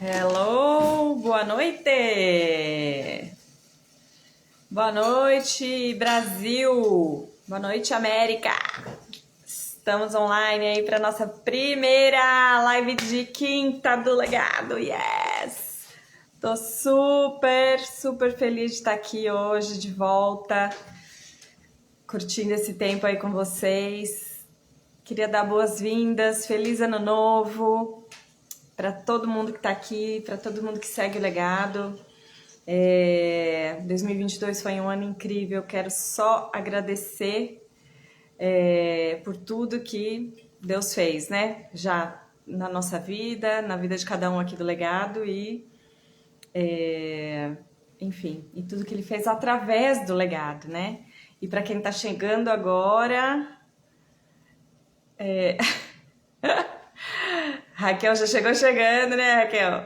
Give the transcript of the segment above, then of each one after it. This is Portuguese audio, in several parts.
Hello, boa noite! Boa noite, Brasil! Boa noite, América! Estamos online aí para nossa primeira live de quinta do legado, yes! Tô super feliz de estar aqui hoje de volta, curtindo esse tempo aí com vocês. Queria dar boas-vindas, feliz ano novo para todo mundo que está aqui, para todo mundo que segue o legado. 2022 foi um ano incrível, quero só agradecer por tudo que Deus fez, né? Já na nossa vida, na vida de cada um aqui do legado e, enfim, e tudo que Ele fez através do legado, né? E para quem está chegando agora, Raquel já chegou chegando, né, Raquel?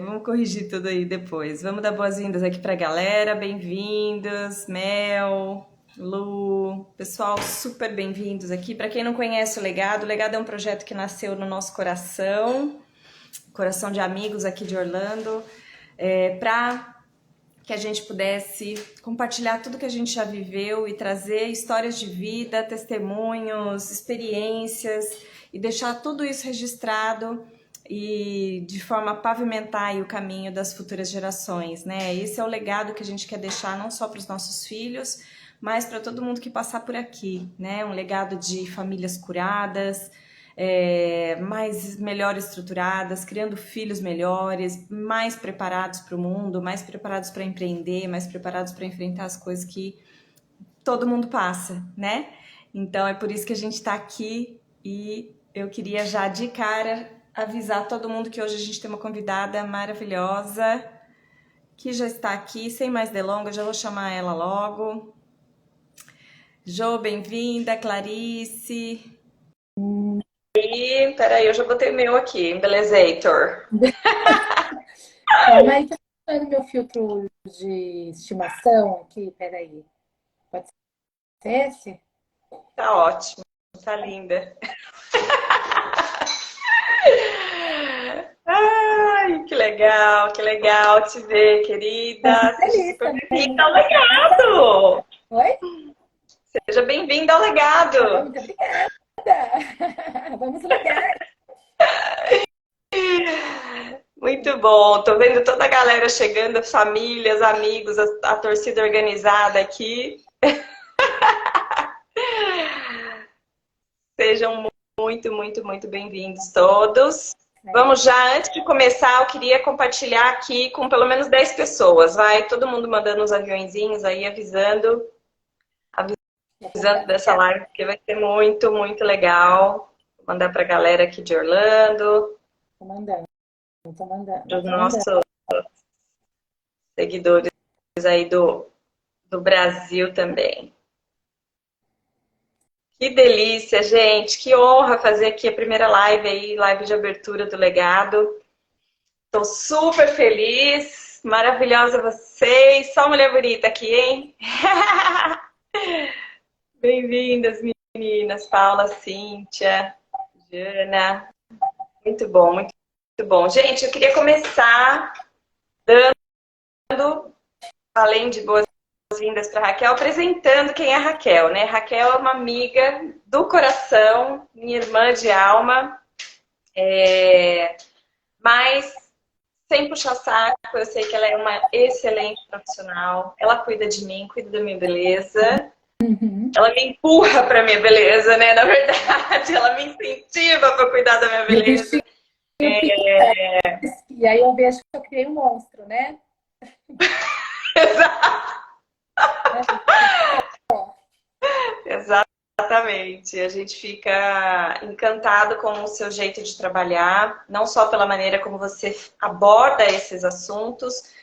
Vamos corrigir tudo aí depois. Vamos dar boas-vindas aqui pra galera. Bem-vindos, Mel, Lu, pessoal, super bem-vindos aqui. Para quem não conhece o Legado é um projeto que nasceu no nosso coração de amigos aqui de Orlando, para que a gente pudesse compartilhar tudo que a gente já viveu e trazer histórias de vida, testemunhos, experiências e deixar tudo isso registrado e de forma a pavimentar aí o caminho das futuras gerações, né? Esse é o legado que a gente quer deixar não só para os nossos filhos, mas para todo mundo que passar por aqui, né? Um legado de famílias curadas, melhor estruturadas, criando filhos melhores, mais preparados para o mundo, mais preparados para empreender, mais preparados para enfrentar as coisas que todo mundo passa, né? Então é por isso que a gente está aqui e eu queria já de cara avisar todo mundo que hoje a gente tem uma convidada maravilhosa que já está aqui, sem mais delongas, já vou chamar ela logo. Jo, bem-vinda, Clarice. Peraí, eu já botei o meu aqui, Embelezator. Calma aí, tá usando meu filtro de estimação aqui, peraí. Pode ser esse? Tá ótimo, tá linda. Ai, que legal te ver, Tô querida. Seja feliz super também. bem-vinda ao legado. Oi? Seja bem-vinda ao legado. Muito obrigada. Vamos ligar. Muito bom, tô vendo toda a galera chegando, famílias, amigos, a torcida organizada aqui. Sejam muito bem-vindos todos. Vamos já, antes de começar, eu queria compartilhar aqui com pelo menos 10 pessoas, vai? Todo mundo mandando uns aviõezinhos aí, avisando dessa live, porque vai ser muito legal. Vou mandar pra galera aqui de Orlando, Tô mandando, dos tô mandando. nossos seguidores aí do Brasil também. Que delícia, gente. Que honra fazer aqui a primeira live aí, live de abertura do legado. Tô super feliz. Maravilhosa vocês. Só mulher bonita aqui, hein? Bem-vindas, meninas. Paula, Cíntia, Jana. Muito bom, muito bom. Gente, eu queria começar dando, além de boas-vindas para Raquel, apresentando quem é a Raquel, né? Raquel é uma amiga do coração, minha irmã de alma, mas sem puxar saco, eu sei que ela é uma excelente profissional, ela cuida de mim, cuida da minha beleza, ela me empurra para minha beleza, né? Na verdade, ela me incentiva para cuidar da minha beleza. E aí eu vejo que eu criei um monstro, né? Exatamente. A gente fica encantado com o seu jeito de trabalhar, não só pela maneira como você aborda esses assuntos,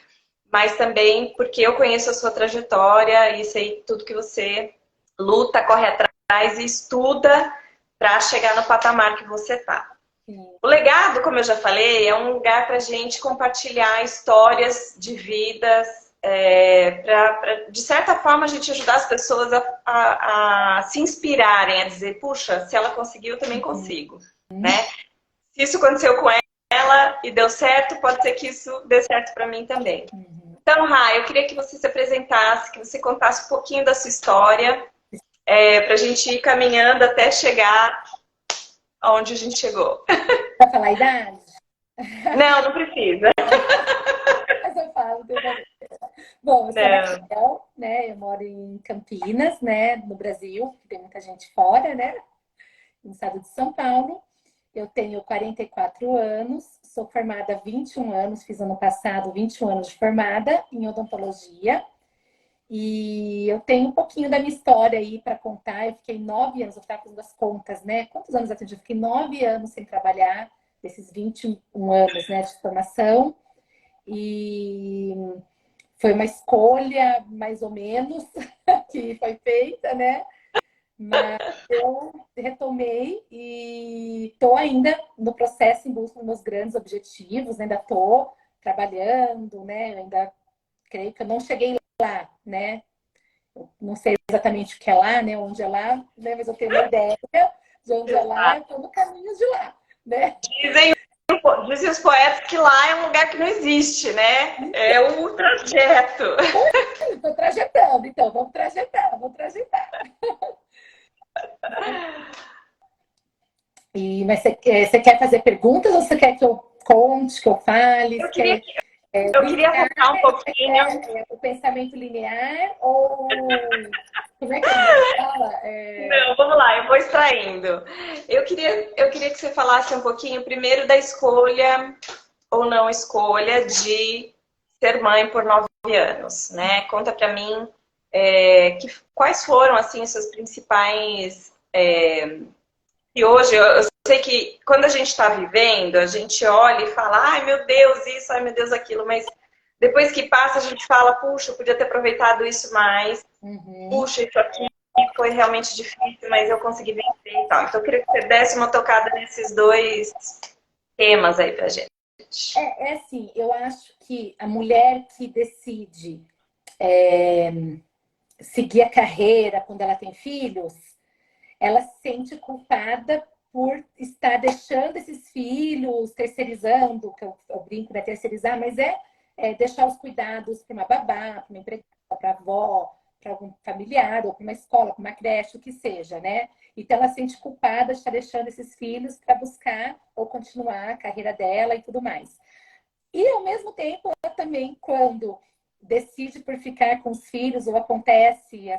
mas também porque eu conheço a sua trajetória e sei tudo que você luta, corre atrás e estuda para chegar no patamar que você está. O legado, como eu já falei, é um lugar para a gente compartilhar histórias de vidas, de certa forma a gente ajudar as pessoas a se inspirarem, a dizer, puxa, se ela conseguiu, eu também consigo, né? Se isso aconteceu com ela, ela e deu certo, pode ser que isso dê certo para mim também. Então, Rai, eu queria que você se apresentasse, que você contasse um pouquinho da sua história, para a gente ir caminhando até chegar aonde a gente chegou. Pra falar a idade? Não, não precisa. Mas eu falo, tem problema. Bom, eu sou a Não. Raquel, né? Eu moro em Campinas, né? No Brasil, que tem muita gente fora, né? No estado de São Paulo. Eu tenho 44 anos, sou formada há 21 anos, fiz ano passado 21 anos de formada em odontologia. E eu tenho um pouquinho da minha história aí para contar. Eu fiquei 9 anos, eu estava fazendo as contas, né? Quantos anos eu atendi? Eu fiquei 9 anos sem trabalhar, desses 21 anos, né, de formação. E foi uma escolha, mais ou menos, que foi feita, né? Mas eu retomei e estou ainda no processo em busca dos meus grandes objetivos, né? Ainda estou trabalhando, né? Eu ainda creio que eu não cheguei lá, né? Eu não sei exatamente o que é lá, né? Onde é lá, né? Mas eu tenho uma ideia de onde é lá, estou no caminho de lá, né? Dizem, dizem os poetas que lá é um lugar que não existe, né? É o trajeto. Estou trajetando, então, vamos trajetar, vamos trajetar. Mas você quer fazer perguntas ou você quer que eu conte, que eu fale? Eu Você queria, quer eu queria linear, voltar um pouquinho. o pensamento linear ou como é que a gente fala? Não, vamos lá, eu vou extraindo. Eu queria que você falasse um pouquinho primeiro da escolha ou não escolha de ser mãe por 9 anos, né? Conta pra mim quais foram assim os seus principais. E hoje eu sei que quando a gente está vivendo, a gente olha e fala, ai meu Deus, isso, ai meu Deus, aquilo, mas depois que passa a gente fala, puxa, eu podia ter aproveitado isso mais, Uhum. puxa, isso aqui foi realmente difícil, mas eu consegui vencer e tal. Então eu queria que você desse uma tocada nesses dois temas aí pra gente. É assim, eu acho que a mulher que decide seguir a carreira quando ela tem filhos, ela se sente culpada por estar deixando esses filhos, terceirizando, que eu brinco, né, terceirizar, mas deixar os cuidados para uma babá, para uma empregada, para a avó, para algum familiar, ou para uma escola, para uma creche, o que seja, né? Então ela se sente culpada de estar deixando esses filhos para buscar ou continuar a carreira dela e tudo mais. E ao mesmo tempo, ela também, quando decide por ficar com os filhos, ou acontece,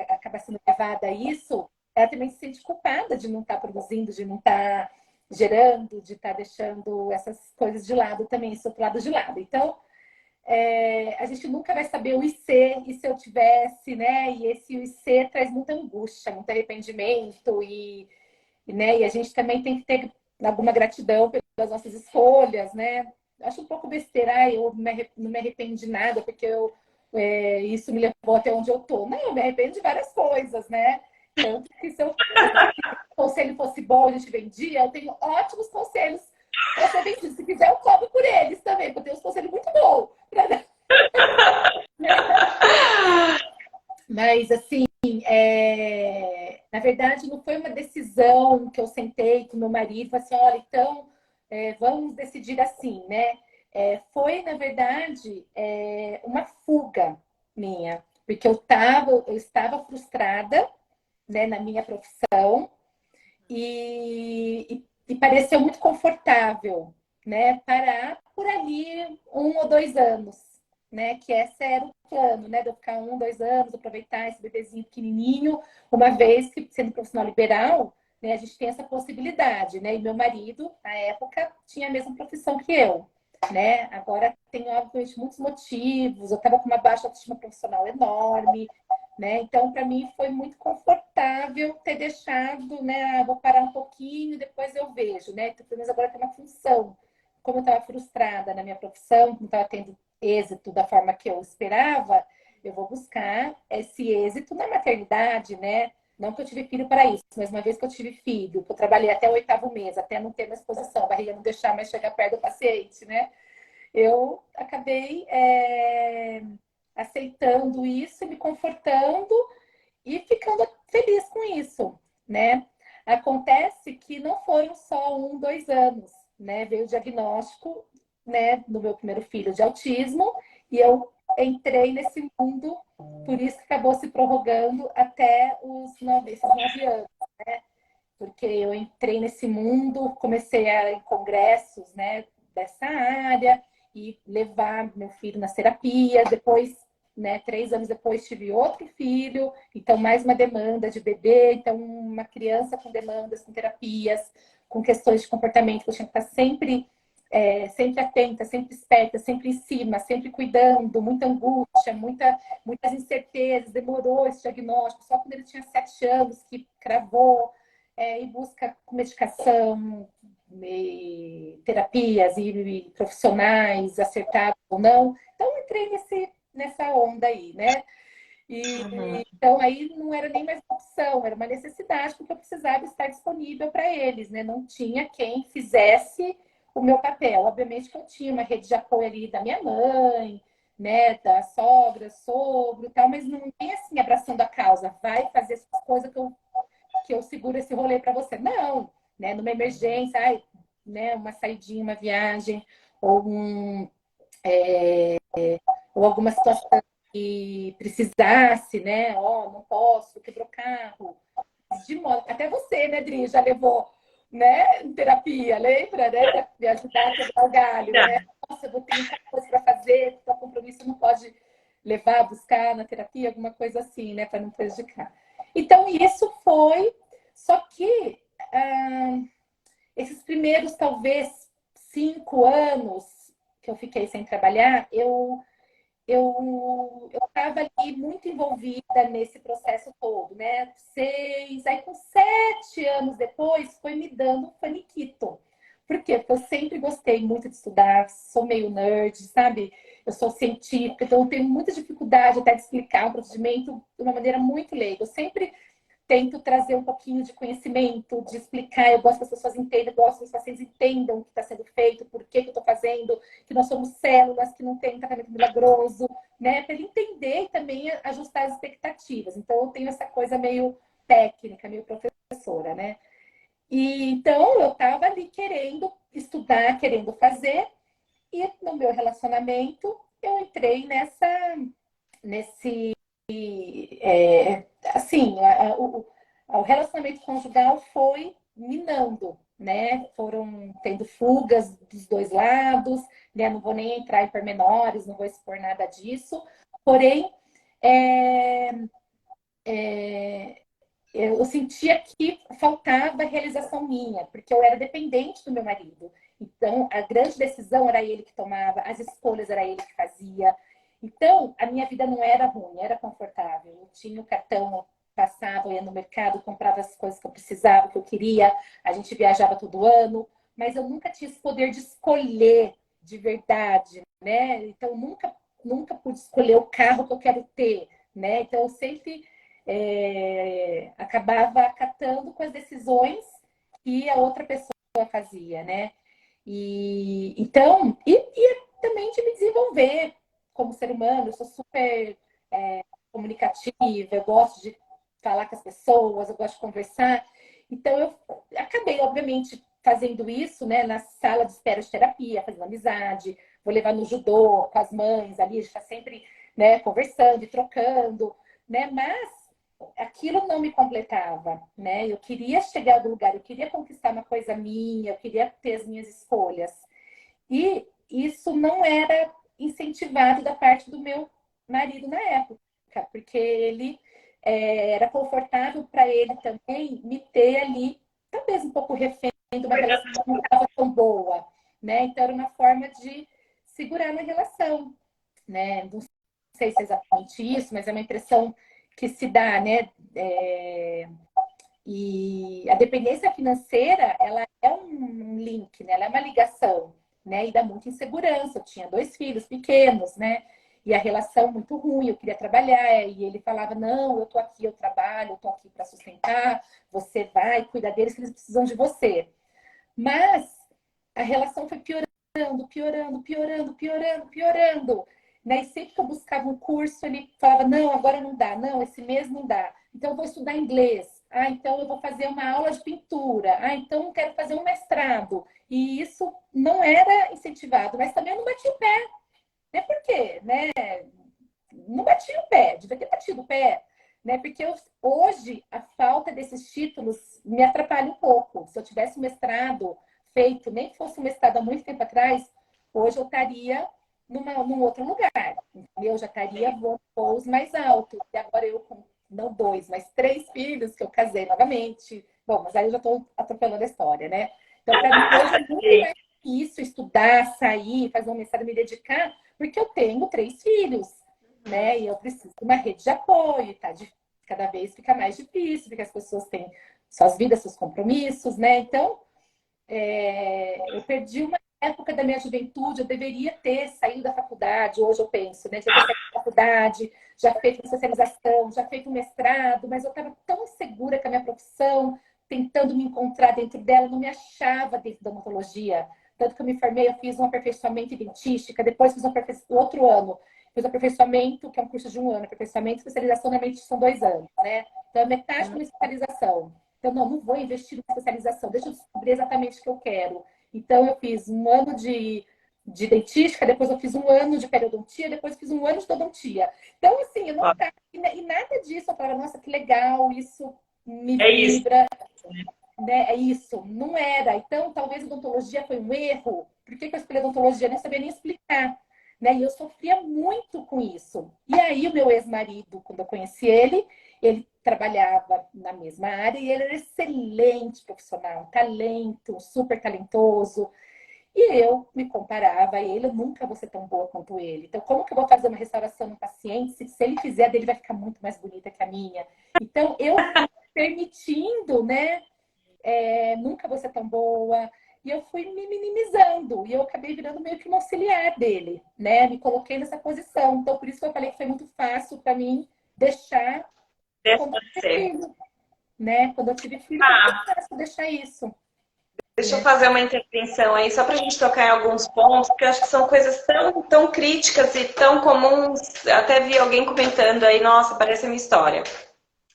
acaba sendo levada a isso, ela também se sente culpada de não estar produzindo, de não estar gerando, de estar deixando essas coisas de lado também, esse outro lado de lado. Então, a gente nunca vai saber o IC, e se eu tivesse, né? E esse IC traz muita angústia, muito arrependimento, né? E a gente também tem que ter alguma gratidão pelas nossas escolhas, né? Acho um pouco besteira, eu não me arrependo de nada, porque isso me levou até onde eu tô. Não, eu me arrependo de várias coisas, né? Tanto que se o conselho fosse bom, a gente vendia, eu tenho ótimos conselhos para ser vendido. Se quiser, eu cobro por eles também, porque eu tenho uns conselhos muito bons. Mas, assim, na verdade, não foi uma decisão que eu sentei com meu marido e falei assim, olha, então, vamos decidir assim, né? Foi, na verdade, uma fuga minha, porque eu estava frustrada, né, na minha profissão e pareceu muito confortável, né, parar por ali 1 ou 2 anos, né, que esse era o plano, né, de eu ficar 1, 2 anos, aproveitar esse bebezinho pequenininho, uma vez que, sendo profissional liberal, né, a gente tem essa possibilidade, né, e meu marido, na época, tinha a mesma profissão que eu, né, agora tem, obviamente, muitos motivos, eu estava com uma baixa autoestima profissional enorme, né? Então, para mim, foi muito confortável ter deixado, né? Vou parar um pouquinho, depois eu vejo, né? Então, pelo menos agora tem uma função. Como eu estava frustrada na minha profissão, não estava tendo êxito da forma que eu esperava, eu vou buscar esse êxito na maternidade, né? Não que eu tive filho para isso, mas uma vez que eu tive filho, que eu trabalhei até o 8º mês, até não ter mais posição, a barriga não deixar mais chegar perto do paciente, né? Eu acabei aceitando isso, me confortando e ficando feliz com isso, né? Acontece que não foram só 1, 2 anos, né, veio o diagnóstico, né, do meu primeiro filho de autismo, e eu entrei nesse mundo, por isso que acabou se prorrogando até esses 9 anos, porque eu entrei nesse mundo, comecei a ir em congressos, né, dessa área, e levar meu filho nas terapias, depois, né, 3 anos depois tive outro filho, então mais uma demanda de bebê, então uma criança com demandas, com terapias, com questões de comportamento, que eu tinha que estar sempre atenta, sempre esperta, sempre em cima, sempre cuidando, muita angústia, muitas incertezas, demorou esse diagnóstico, só quando ele tinha 7 anos que cravou, e busca medicação, terapias e profissionais acertados ou não. Então, entrei nessa onda aí, né? Uhum. Então, aí não era nem mais uma opção, era uma necessidade, porque eu precisava estar disponível para eles, né? Não tinha quem fizesse o meu papel. Obviamente que eu tinha uma rede de apoio ali da minha mãe, né? Da sogra, sogro e tal, mas não tem assim abraçando a causa, vai fazer essas coisas que eu seguro esse rolê para você. Não, né? Numa emergência, né? Uma saidinha, uma viagem, ou, ou alguma situação que precisasse, né? Não posso, quebrou carro. De modo, até você, né, Dri, já levou, né, em terapia, lembra, né? Para me ajudar a quebrar o galho, né? Nossa, eu vou ter muita coisa para fazer, o compromisso não pode levar, buscar na terapia, alguma coisa assim, né, para não prejudicar. Então, isso foi. Só que esses primeiros, talvez, 5 anos que eu fiquei sem trabalhar, eu estava ali muito envolvida nesse processo todo, né? Aí com 7 anos depois, foi me dando um faniquito. Por quê? Porque eu sempre gostei muito de estudar, sou meio nerd, sabe? Eu sou científica, então eu tenho muita dificuldade até de explicar um procedimento de uma maneira muito leiga. Eu sempre tento trazer um pouquinho de conhecimento, de explicar. Eu gosto que as pessoas entendam, eu gosto que os pacientes entendam o que está sendo feito, por que eu estou fazendo, que nós somos células, que não tem um tratamento milagroso, né? Para ele entender e também ajustar as expectativas. Então, eu tenho essa coisa meio técnica, meio professora, né? E então, eu estava ali querendo estudar, querendo fazer, e no meu relacionamento, eu entrei nesse assim, o relacionamento conjugal foi minando, né? Foram tendo fugas dos dois lados, né? Não vou nem entrar em pormenores, não vou expor nada disso. Porém, é, eu sentia que faltava realização minha, porque eu era dependente do meu marido. Então, a grande decisão era ele que tomava, as escolhas era ele que fazia. Então, a minha vida não era ruim, era confortável. Eu tinha o cartão, passava, eu ia no mercado, comprava as coisas que eu precisava, que eu queria. A gente viajava todo ano, mas eu nunca tinha esse poder de escolher de verdade, né? Então, nunca pude escolher o carro que eu quero ter, né? Então, eu sempre acabava acatando com as decisões que a outra pessoa fazia, né? E também de me desenvolver como ser humano. Eu sou super comunicativa, eu gosto de falar com as pessoas, eu gosto de conversar. Então, eu acabei, obviamente, fazendo isso, né, na sala de espera de terapia, fazendo amizade, vou levar no judô com as mães ali, a gente está sempre, né, conversando e trocando, né, mas aquilo não me completava, né? Eu queria chegar a algum lugar, eu queria conquistar uma coisa minha, eu queria ter as minhas escolhas. E isso não era incentivado da parte do meu marido na época, porque ele era confortável para ele também me ter ali, talvez um pouco refém de uma relação que não estava tão boa, né? Então era uma forma de segurar na relação, né? Não sei se é exatamente isso, mas é uma impressão que se dá, né? E a dependência financeira, ela é um link, né? Ela é uma ligação, né? E dá muita insegurança. Eu tinha 2 filhos pequenos, né? E a relação muito ruim, eu queria trabalhar, e ele falava, não, eu tô aqui, eu trabalho, eu tô aqui para sustentar, você vai, cuida deles, que eles precisam de você. Mas a relação foi piorando, piorando, piorando, piorando, piorando. Né? E sempre que eu buscava um curso, ele falava, não, agora não dá, não, esse mês não dá. Então eu vou estudar inglês. Ah, então eu vou fazer uma aula de pintura. Ah, então eu quero fazer um mestrado. E isso não era incentivado, mas também eu não bati o pé. Né? Por quê? Né? Não bati o pé, devia ter batido o pé. Né? Porque hoje a falta desses títulos me atrapalha um pouco. Se eu tivesse um mestrado feito, nem que fosse um mestrado há muito tempo atrás, hoje eu estaria num outro lugar. Eu já estaria voos mais altos. E agora eu com não 2, mas 3 filhos, que eu casei novamente. Bom, mas aí eu já estou atropelando a história, né? Então, para mim, hoje é muito mais difícil estudar, sair, fazer um mestrado, me dedicar, porque eu tenho 3 filhos, né? E eu preciso de uma rede de apoio, tá? Cada vez fica mais difícil, porque as pessoas têm suas vidas, seus compromissos, né? Então, eu perdi uma época da minha juventude, eu deveria ter saído da faculdade, hoje eu penso, né? Devia ter saído da faculdade, já feito uma especialização, já feito um mestrado, mas eu estava tão segura com a minha profissão, tentando me encontrar dentro dela, não me achava dentro da odontologia. Tanto que eu me formei, eu fiz um aperfeiçoamento em dentística, depois fiz outro ano, fiz aperfeiçoamento, que é um curso de 1 ano, aperfeiçoamento e especialização normalmente são 2 anos, né? Então, é metade de uma especialização. Então, não vou investir em especialização, deixa eu descobrir exatamente o que eu quero. Então, eu fiz 1 ano de dentística, depois eu fiz 1 ano de periodontia, depois eu fiz 1 ano de odontia. Então, assim, eu não estava... E nada disso, eu falava, nossa, que legal, isso me vibra. Né? É isso, não era. Então, talvez a odontologia foi um erro. Por que eu escolhi a odontologia? Eu nem sabia nem explicar. Né? E eu sofria muito com isso. E aí, o meu ex-marido, quando eu conheci ele trabalhava na mesma área e ele era excelente profissional, talento, super talentoso. E eu me comparava a ele, eu nunca vou ser tão boa quanto ele. Então, como que eu vou fazer uma restauração no paciente se ele fizer, a dele vai ficar muito mais bonita que a minha? Então, eu permitindo, né? Nunca vou ser tão boa. E eu fui me minimizando. E eu acabei virando meio que uma auxiliar dele, né? Me coloquei nessa posição. Então, por isso que eu falei que foi muito fácil para mim deixar quando eu tive filho, né? Quando eu tive filho, foi muito fácil deixar isso. Deixa eu fazer uma intervenção aí, só para a gente tocar em alguns pontos, porque eu acho que são coisas tão críticas e tão comuns. Até vi alguém comentando aí, nossa, parece a minha história.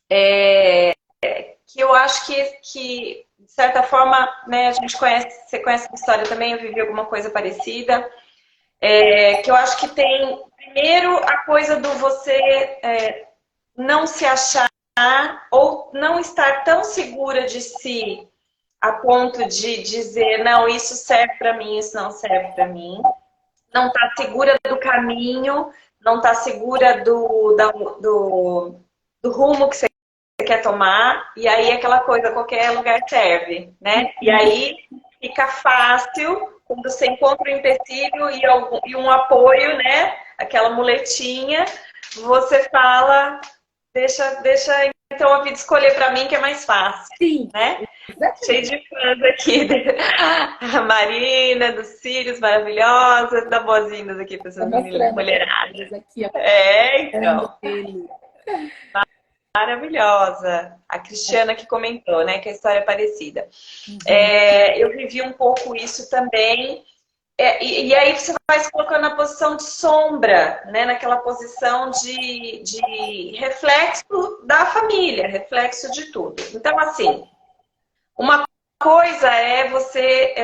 Que eu acho que de certa forma, né, a gente conhece, você conhece a história também, eu vivi alguma coisa parecida. Que eu acho que tem, primeiro, a coisa do você não se achar ou não estar tão segura de si a ponto de dizer, não, isso serve para mim, isso não serve para mim. Não está segura do caminho, não está segura do rumo que você quer tomar, e aí aquela coisa, qualquer lugar serve, né? E aí fica fácil, quando você encontra um empecilho e um apoio, né? Aquela muletinha, você fala, deixa então a vida escolher para mim que é mais fácil, Sim, né? exatamente. Cheio de fãs aqui. A Marina, dos Círios, maravilhosa, dá boas-vindas aqui para essas mulheradas. Aqui, Então. Maravilhosa. A Cristiana que comentou, né, que a história é parecida. Eu vivi um pouco isso também. E aí você vai se colocando na posição de sombra, né, naquela posição de reflexo da família, reflexo de tudo. Então, assim, uma coisa é você,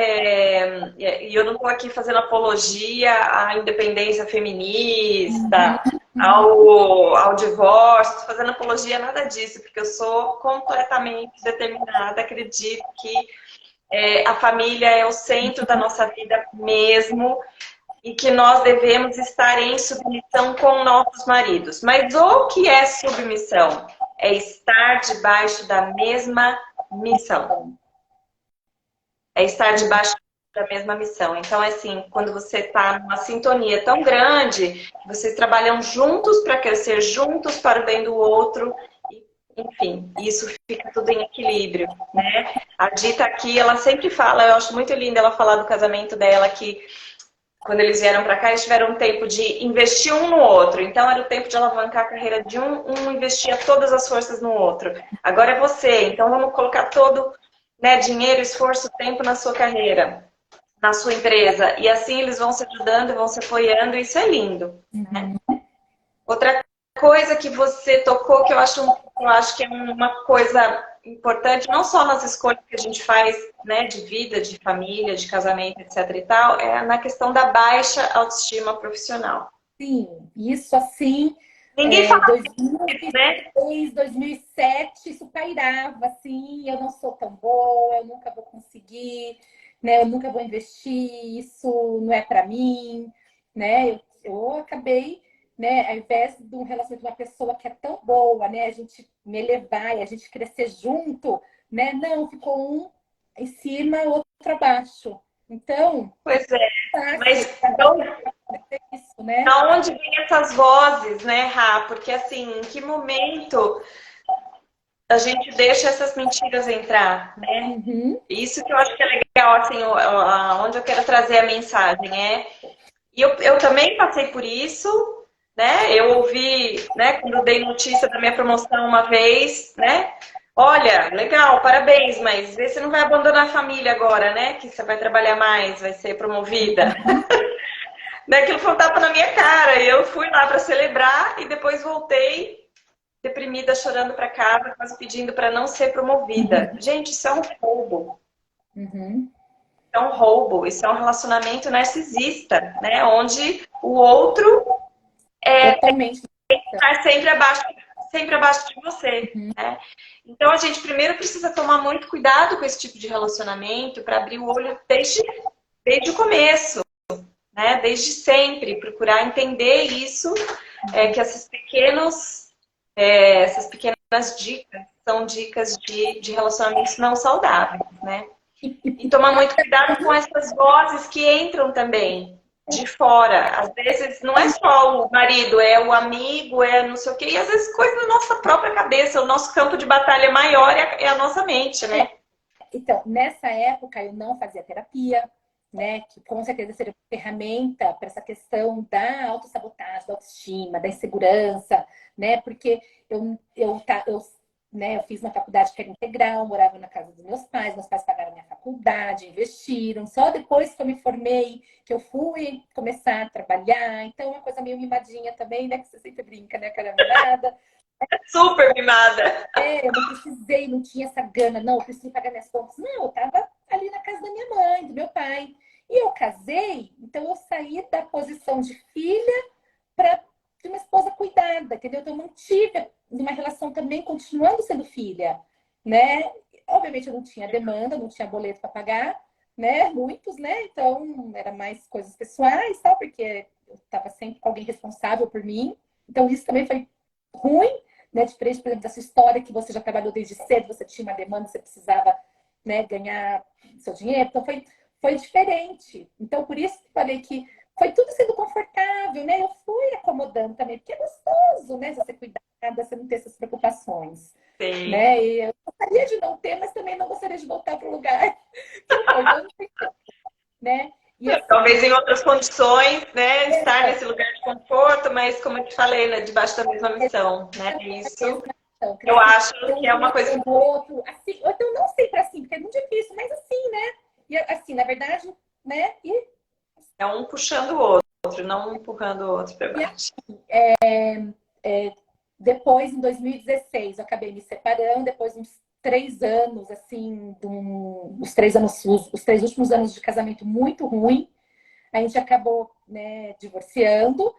e eu não estou aqui fazendo apologia à independência feminista, ao divórcio, estou fazendo apologia a nada disso, porque eu sou completamente determinada, acredito que a família é o centro da nossa vida mesmo e que nós devemos estar em submissão com nossos maridos. Mas o que é submissão? É estar debaixo da mesma missão. É estar debaixo da mesma missão. Então, assim, quando você está numa sintonia tão grande, vocês trabalham juntos para crescer juntos para o bem do outro, enfim, isso fica tudo em equilíbrio, né? A Dita aqui, ela sempre fala, eu acho muito linda ela falar do casamento dela, que quando eles vieram para cá, eles tiveram um tempo de investir um no outro. Então, era o tempo de alavancar a carreira de um investia todas as forças no outro. Agora é você, então vamos colocar todo, né, dinheiro, esforço, tempo na sua carreira, na sua empresa. E assim eles vão se ajudando, vão se apoiando, e isso é lindo, né? Outra coisa que você tocou, que eu acho que é uma coisa importante, não só nas escolhas que a gente faz, né, de vida, de família, de casamento, etc e tal, é na questão da baixa autoestima profissional. Sim, isso assim, Ninguém fala disso, né? 2006, 2007, isso pairava assim, eu não sou tão boa, eu nunca vou conseguir, né? Eu nunca vou investir, isso não é para mim, né? Eu acabei, né, ao invés de um relacionamento com uma pessoa que é tão boa, né, a gente me elevar e a gente crescer junto, né? Não, ficou um em cima, outro abaixo. Então, Pois é, fácil mas para então, isso, né? da onde vem essas vozes, né, Rá? Porque assim, em que momento a gente deixa essas mentiras entrar, né? Uhum. Isso que eu acho que é legal, assim, onde eu quero trazer a mensagem é. E eu também passei por isso, né? Eu ouvi, né, quando eu dei notícia da minha promoção uma vez, né? Olha, legal, parabéns, mas vê se não vai abandonar a família agora, né? Que você vai trabalhar mais, vai ser promovida. Daquilo foi um tapa na minha cara. E eu fui lá para celebrar e depois voltei deprimida, chorando para casa, quase pedindo para não ser promovida. Gente, isso é um roubo. Uhum. É um roubo. Isso é um relacionamento narcisista, né? Onde o outro Totalmente. está sempre abaixo de você, Uhum. né? Então a gente primeiro precisa tomar muito cuidado com esse tipo de relacionamento para abrir o olho desde o começo, né? Desde sempre, procurar entender isso, que essas pequenas dicas são dicas de relacionamentos não saudáveis, né? E tomar muito cuidado com essas vozes que entram também de fora. Às vezes não é só o marido, é o amigo, é não sei o quê. E às vezes coisa da nossa própria cabeça. O nosso campo de batalha maior é a nossa mente, né? Então, nessa época eu não fazia terapia, né? Que com certeza seria uma ferramenta para essa questão da autossabotagem, da autoestima, da insegurança, né? Porque né, eu fiz uma faculdade que era integral, morava na casa dos meus pais pagaram a minha faculdade, investiram. Só depois que eu me formei, que eu fui começar a trabalhar. Então, uma coisa meio mimadinha também, né? Que você sempre brinca, né? Que era mimada. Super mimada. Eu não precisei, não tinha essa gana, não, eu preciso pagar minhas contas. Não, eu estava ali na casa da minha mãe, do meu pai. E eu casei, então eu saí da posição de filha para de uma esposa cuidada, entendeu? Então eu mantive uma relação também continuando sendo filha, né? Obviamente eu não tinha demanda, não tinha boleto para pagar, né? Muitos, né? Então era mais coisas pessoais, tal, porque eu estava sempre com alguém responsável por mim. Então isso também foi ruim, né? Diferente, por exemplo, dessa história que você já trabalhou desde cedo, você tinha uma demanda, você precisava, né, ganhar seu dinheiro. Então foi diferente. Então por isso que falei que foi tudo sendo confortável, né? Eu fui acomodando também, porque é gostoso, né? Você cuidar, você não ter essas preocupações, Sim. né? E eu gostaria de não ter, mas também não gostaria de voltar para o lugar que foi, então, né? E assim, Talvez em outras condições, né? Estar nesse lugar de conforto, mas como eu te falei, né? Debaixo da mesma missão, né? Isso então, eu crescer acho que é um uma coisa. ajudando o outro, assim, ou então não sempre assim, porque é muito difícil, mas assim, né? E assim, na verdade, né? É um puxando o outro, não um empurrando o outro para E baixo. é, depois, em 2016, eu acabei me separando, depois de uns 3 anos, assim, os 3 anos, os 3 últimos anos de casamento muito ruim, a gente acabou, né, divorciando,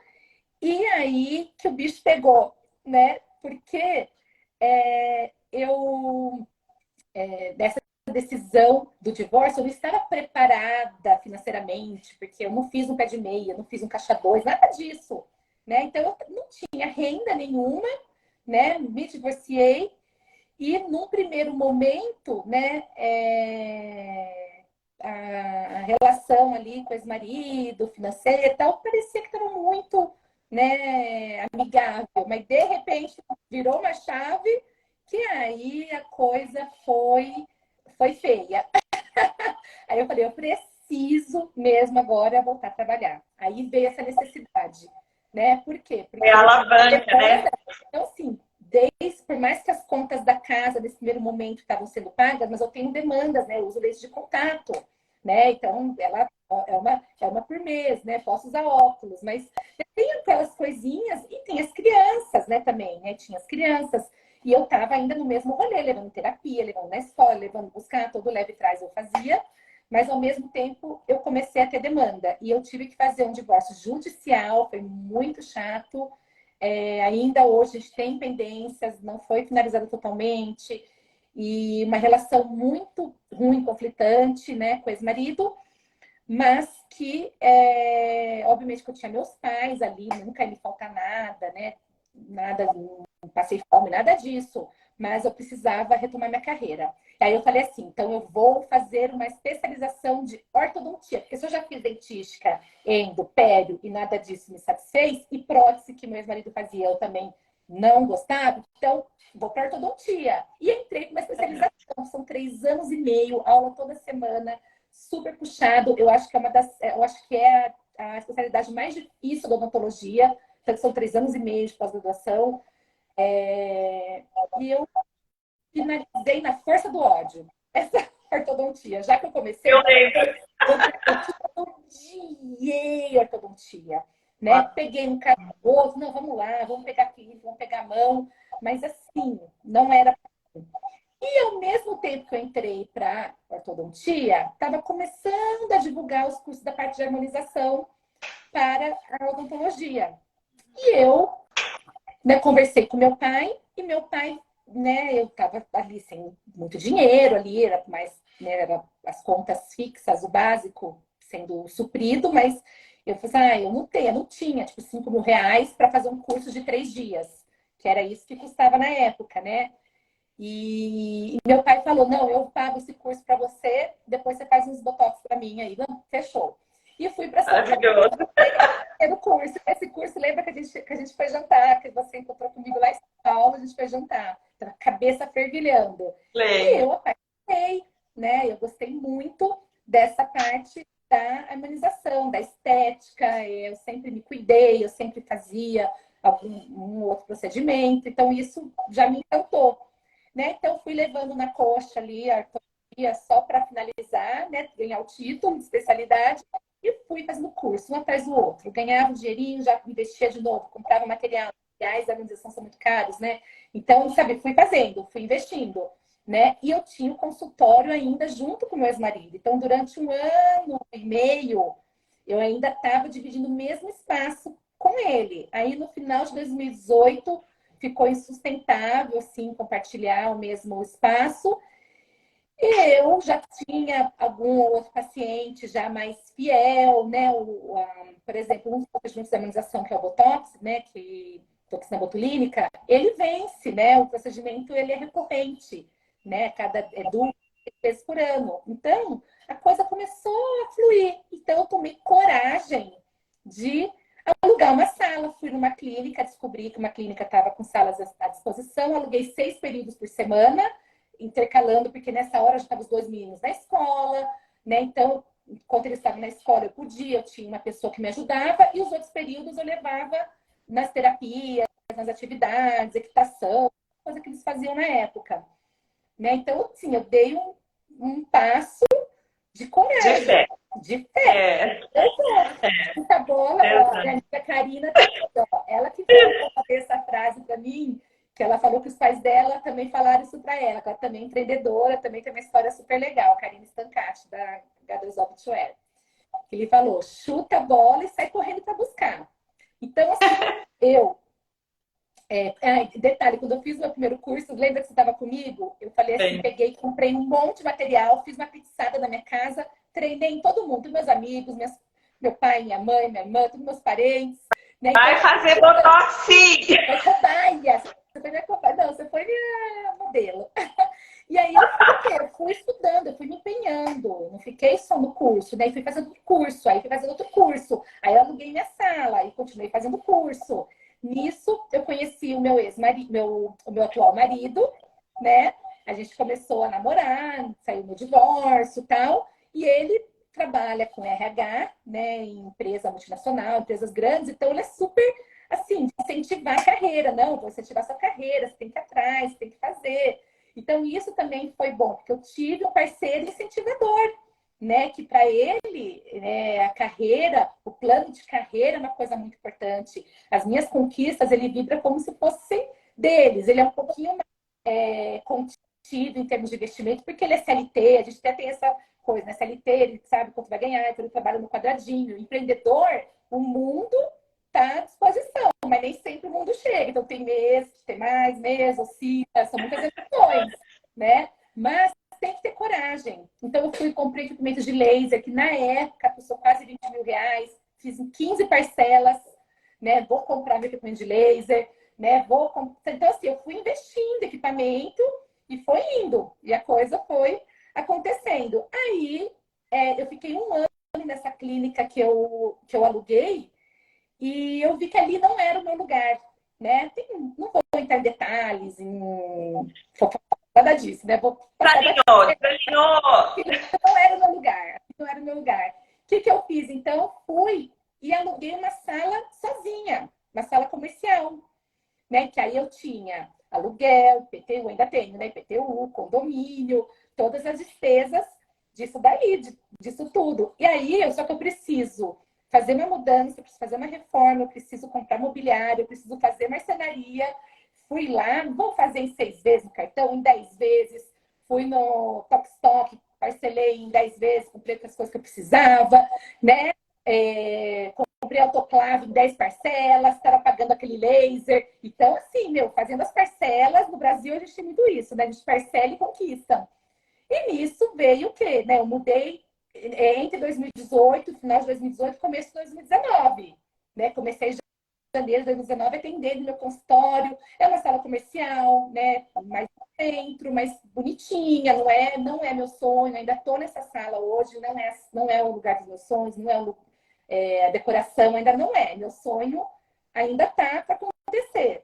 e aí que o bicho pegou, né? Porque dessa decisão do divórcio, eu não estava preparada financeiramente, porque eu não fiz um pé de meia, não fiz um caixa dois, nada disso, né? Então eu não tinha renda nenhuma, né? Me divorciei e num primeiro momento, né? A relação ali com o ex-marido, financeira e tal, parecia que estava muito, né, amigável, mas de repente virou uma chave que aí a coisa foi feia. Aí eu falei, eu preciso mesmo agora voltar a trabalhar. Aí veio essa necessidade, né? Por quê? É a Porque alavanca, né? demanda, então assim, por mais que as contas da casa nesse primeiro momento estavam sendo pagas, mas eu tenho demandas, né? Eu uso leite de contato, né? Então ela é uma por mês, né? Posso usar óculos, mas tem aquelas coisinhas e tem as crianças, né? Também, né? Tinha as crianças. E eu estava ainda no mesmo rolê, levando terapia, levando na escola, levando buscar, todo leve trás eu fazia. Mas, ao mesmo tempo, eu comecei a ter demanda. E eu tive que fazer um divórcio judicial, foi muito chato. Ainda hoje a gente tem pendências, não foi finalizado totalmente. E uma relação muito ruim, conflitante, né, com o ex-marido. Mas que, obviamente, que eu tinha meus pais ali, nunca me falta nada, né? Nada, não passei fome, nada disso. Mas eu precisava retomar minha carreira. E aí eu falei assim, então eu vou fazer uma especialização de ortodontia, porque se eu já fiz dentística, endo, pério e nada disso me satisfez, e prótese que meu ex-marido fazia, eu também não gostava, então vou para ortodontia. E entrei com uma especialização, são 3 anos e meio, aula toda semana, super puxado. Eu acho que é a especialidade mais difícil da odontologia. Então, são 3 anos e meio de pós-graduação. E eu finalizei na força do ódio essa ortodontia. Já que eu comecei, Eu lembro. eu odiei ortodontia. Né? Peguei um cara do outro, não, vamos lá, vamos pegar aqui, vamos pegar a mão. Mas assim, não era. E ao mesmo tempo que eu entrei para ortodontia, estava começando a divulgar os cursos da parte de harmonização para a odontologia. E eu, né, conversei com meu pai, e meu pai, né, eu estava ali sem muito dinheiro, ali era mais, né, era as contas fixas, o básico sendo suprido, mas eu falei assim, eu não tinha, tipo, 5.000 reais para fazer um curso de 3 dias, que era isso que custava na época, né? E meu pai falou, não, eu pago esse curso para você, depois você faz uns botox para mim aí. Não, fechou. E fui para São Maravilhoso. Paulo no curso. Esse curso, lembra que a gente foi jantar, que você encontrou comigo lá em São Paulo, a gente foi jantar. Então, cabeça fervilhando. E Lembro. eu apaixonei, né? Eu gostei muito dessa parte da harmonização, da estética. Eu sempre me cuidei, eu sempre fazia um outro procedimento. Então, isso já me encantou. Né? Então, fui levando na coxa ali a artroscopia só para finalizar, né? Ganhar o título de especialidade e fui fazendo curso, um atrás do outro. Ganhava um dinheirinho, já investia de novo, comprava material. Materiais da harmonização são muito caros, né? Então, sabe, fui fazendo, fui investindo, né? E eu tinha o consultório ainda junto com o meu ex-marido. Então, durante 1 ano e meio, eu ainda estava dividindo o mesmo espaço com ele. Aí, no final de 2018, ficou insustentável, assim, compartilhar o mesmo espaço. E eu já tinha algum outro paciente já mais fiel, né? Por exemplo, um dos procedimentos de harmonização, que é o Botox, né? Que toxina botulínica, ele vence, né? O procedimento, ele é recorrente, né? É 2 vezes por ano. Então, a coisa começou a fluir. Então, eu tomei coragem de alugar uma sala. Fui numa clínica, descobri que uma clínica estava com salas à disposição, aluguei 6 períodos por semana, intercalando, porque nessa hora já estavam os 2 meninos na escola, né? Então, enquanto eles estavam na escola, eu podia, eu tinha uma pessoa que me ajudava, e os outros períodos eu levava nas terapias, nas atividades, equitação, coisa que eles faziam na época. Né? Então, assim, eu dei um passo de De coragem, fé. de fé. É. Essa bola, ó, minha amiga Karina, tá aqui, ó, ela que falou essa frase para mim, que ela falou que os pais dela também falaram isso para ela, que ela também é empreendedora, também tem uma história super legal, a Karina Stancati, da Gathers Software. Que ele falou, chuta a bola e sai correndo para buscar. Então, assim, eu detalhe, quando eu fiz o meu primeiro curso, lembra que você estava comigo? Eu falei assim, Bem. peguei, comprei um monte de material, fiz uma pizzada na minha casa, treinei em todo mundo, meus amigos, meu pai, minha mãe, minha irmã, todos meus parentes. Né? Então, Vai fazer botox, sim! foi cobaia. Você foi minha cobaia. Não, você foi minha modelo. E aí eu fui o quê? Eu fui estudando, eu fui me empenhando. Não fiquei só no curso, né? Fui fazendo curso, aí fui fazendo outro curso. Aí eu aluguei minha sala, aí continuei fazendo curso. Nisso, eu conheci o meu ex-marido, o meu atual marido, né? A gente começou a namorar, saiu no divórcio e tal. E ele trabalha com RH, né? Em empresa multinacional, empresas grandes. Então, ele é super, assim, de incentivar a carreira. Não, vou incentivar a sua carreira, você tem que ir atrás, você tem que fazer. Então, isso também foi bom, porque eu tive um parceiro incentivador, né? Que para ele, né, a carreira, o plano de carreira é uma coisa muito importante. As minhas conquistas, ele vibra como se fossem deles. Ele é um pouquinho mais contido em termos de investimento, porque ele é CLT, a gente até tem essa coisa, né? CLT, ele sabe quanto vai ganhar, então ele trabalha no quadradinho. O empreendedor, o mundo está à disposição, mas nem sempre o mundo chega. Então tem meses, tem mais meses, oscila, são muitas emoções, né? Mas tem que ter coragem. Então eu fui e comprei equipamento de laser, que na época custou quase 20 mil reais, fiz em 15 parcelas, né? Vou comprar meu equipamento de laser, né? Então, assim, eu fui investindo em equipamento e foi indo. E a coisa foi acontecendo. Aí, eu fiquei um ano nessa clínica que eu aluguei e eu vi que ali não era o meu lugar, né? Não vou entrar em detalhes, nada disso, né? Vou passar não era o meu lugar, não era o meu lugar. O que eu fiz? Então, fui e aluguei uma sala sozinha, uma sala comercial, né? Que aí eu tinha aluguel, IPTU, ainda tenho, né? IPTU, condomínio, todas as despesas disso daí, disso tudo. E aí, só que eu preciso fazer uma mudança, eu preciso fazer uma reforma, eu preciso comprar mobiliário, eu preciso fazer marcenaria. Fui lá, vou fazer em 6 vezes no cartão, em 10 vezes. Fui no Tokstok, parcelei em 10 vezes, comprei as coisas que eu precisava, né? Comprei autoclave em 10 parcelas, estava pagando aquele laser. Então, assim, fazendo as parcelas, no Brasil a gente tem muito isso, né? A gente parcela e conquista. E nisso veio o quê? Né? Eu mudei entre 2018, final de 2018 e começo de 2019. Né? Comecei em janeiro de 2019 atendendo meu consultório. É uma sala comercial, né? Mais dentro, mais bonitinha, não é meu sonho. Ainda estou nessa sala hoje, não é o lugar dos meus sonhos, não é a decoração, ainda não é. Meu sonho ainda está para acontecer.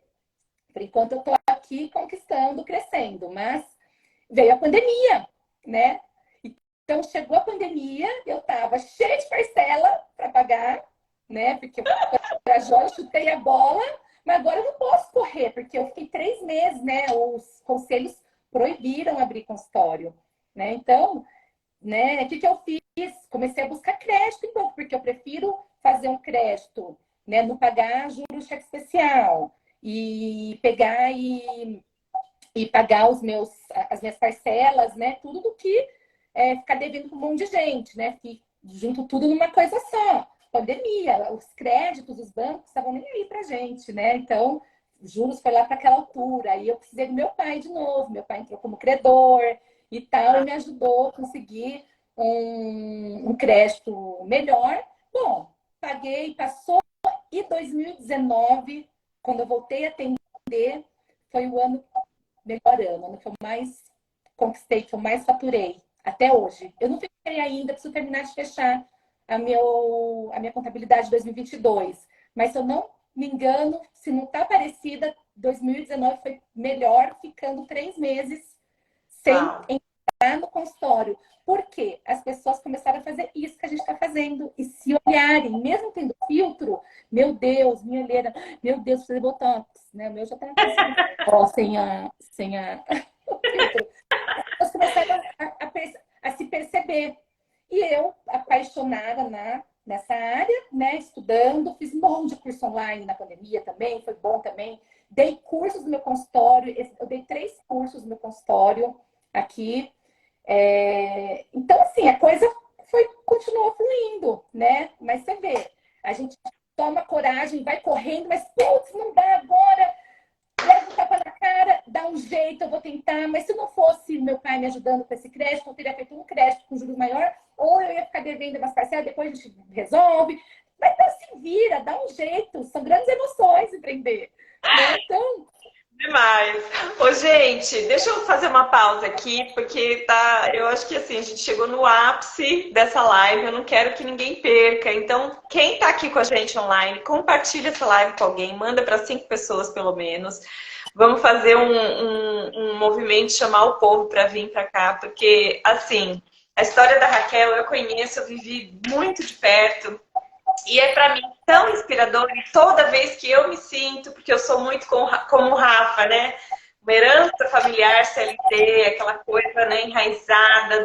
Por enquanto eu estou aqui conquistando, crescendo, mas veio a pandemia, né? Então chegou a pandemia, eu estava cheia de parcela para pagar, né? Porque eu era jovem, chutei a bola, mas agora eu não posso correr, porque eu fiquei 3 meses, né? Os conselhos proibiram abrir consultório, né? Então, né? O que eu fiz? Comecei a buscar crédito em banco, porque eu prefiro fazer um crédito, né? Não pagar juros cheque especial e pegar e pagar as minhas parcelas, né? Tudo do que ficar devendo para um monte de gente, né? Junto tudo numa coisa só. Pandemia, os créditos, os bancos estavam nem aí pra gente, né? Então, juros foi lá para aquela altura. Aí eu precisei do meu pai de novo. Meu pai entrou como credor e tal, e me ajudou a conseguir um crédito melhor. Bom, paguei, passou. E 2019, quando eu voltei a atender, foi o melhor ano que eu mais conquistei, que eu mais faturei até hoje. Eu não fechei ainda, preciso terminar de fechar a minha contabilidade de 2022. Mas se eu não me engano, se não está parecida, 2019 foi melhor, ficando 3 meses sem entrar no consultório. Por quê? As pessoas começaram a fazer isso que a gente está fazendo. E se olharem, mesmo tendo filtro, meu Deus, minha olheira, meu Deus, precisa de botox, né? O meu já está sem o filtro. As pessoas começaram a se perceber. E eu, apaixonada nessa área, né? Estudando, fiz um monte de curso online na pandemia também, foi bom também. Dei cursos no meu consultório, eu dei 3 cursos no meu consultório aqui. Então, assim, a coisa continuou fluindo, né? Mas você vê, a gente toma coragem, vai correndo, mas, putz, não dá agora, leva o tapa na cara, dá um jeito, eu vou tentar. Mas se não fosse meu pai me ajudando com esse crédito, eu teria feito um crédito com juros maior, ou eu ia ficar devendo umas parcelas, depois a gente resolve. Mas então, se vira, dá um jeito. São grandes emoções empreender, né? Então, demais. Ô, gente, deixa eu fazer uma pausa aqui, porque eu acho que assim, a gente chegou no ápice dessa live, eu não quero que ninguém perca. Então, quem tá aqui com a gente online, compartilha essa live com alguém, manda para 5 pessoas pelo menos. Vamos fazer um movimento, chamar o povo para vir para cá, porque assim, a história da Raquel eu conheço, eu vivi muito de perto. E é para mim tão inspirador e toda vez que eu me sinto, porque eu sou muito como o Rafa, né? Uma herança familiar CLT, aquela coisa, né, enraizada